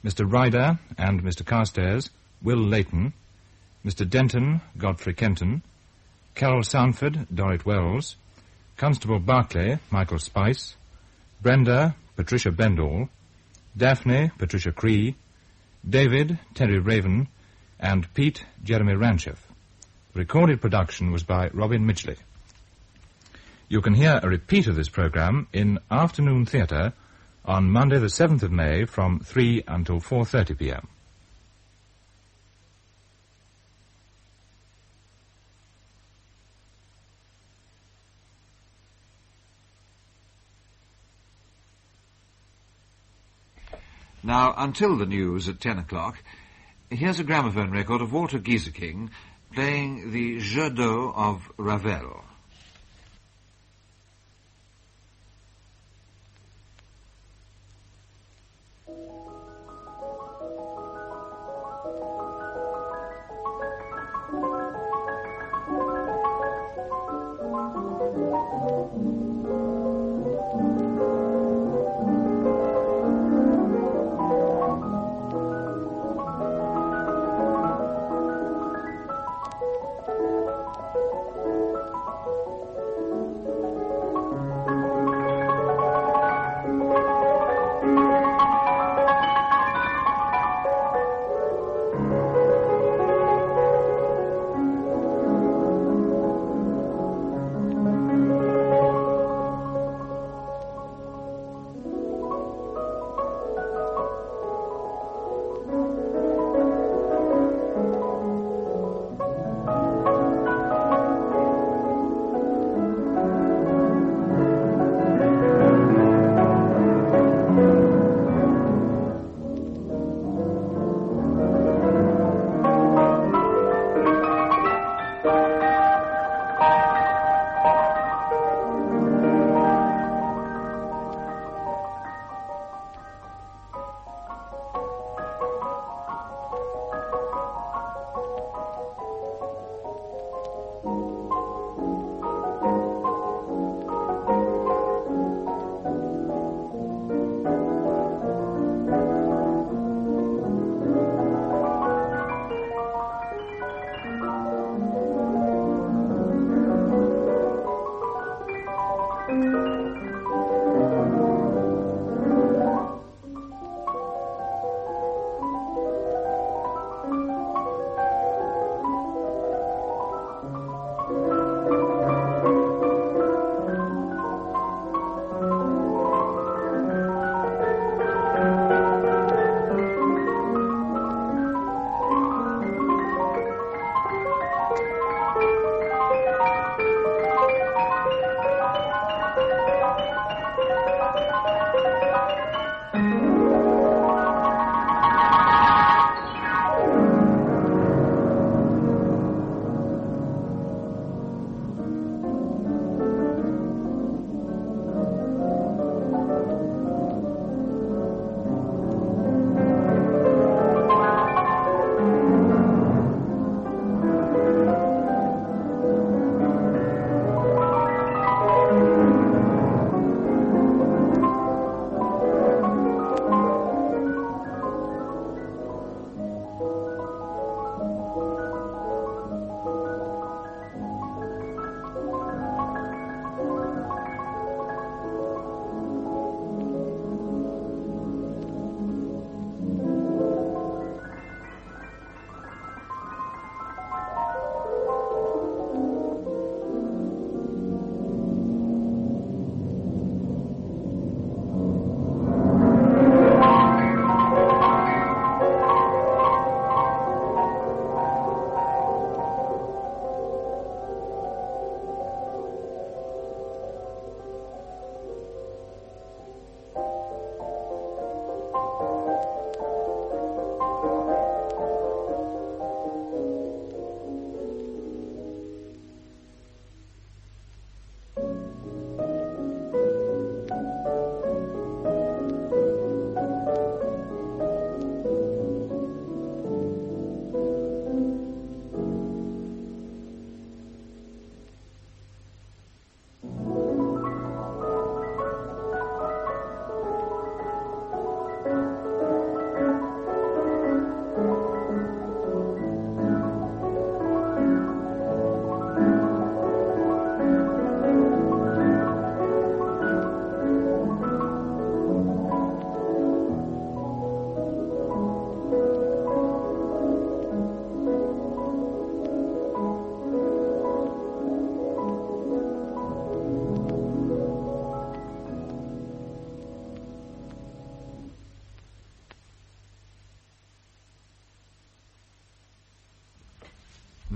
Mr. Ryder and Mr. Carstairs, Will Layton, Mr. Denton, Godfrey Kenton, Carol Soundford, Dorrit Wells, Constable Barclay, Michael Spice, Brenda, Patricia Bendall, Daphne, Patricia Cree, David, Terry Raven, and Pete, Jeremy Ranchev. The recorded production was by Robin Midgley. You can hear a repeat of this programme in Afternoon Theatre on Monday the 7th of May from 3 until 4:30 p.m. Now, until the news at 10 o'clock, here's a gramophone record of Walter Gieseking playing the Jeu d'eau of Ravel.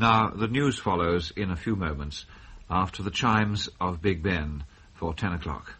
Now, the news follows in a few moments after the chimes of Big Ben for 10 o'clock.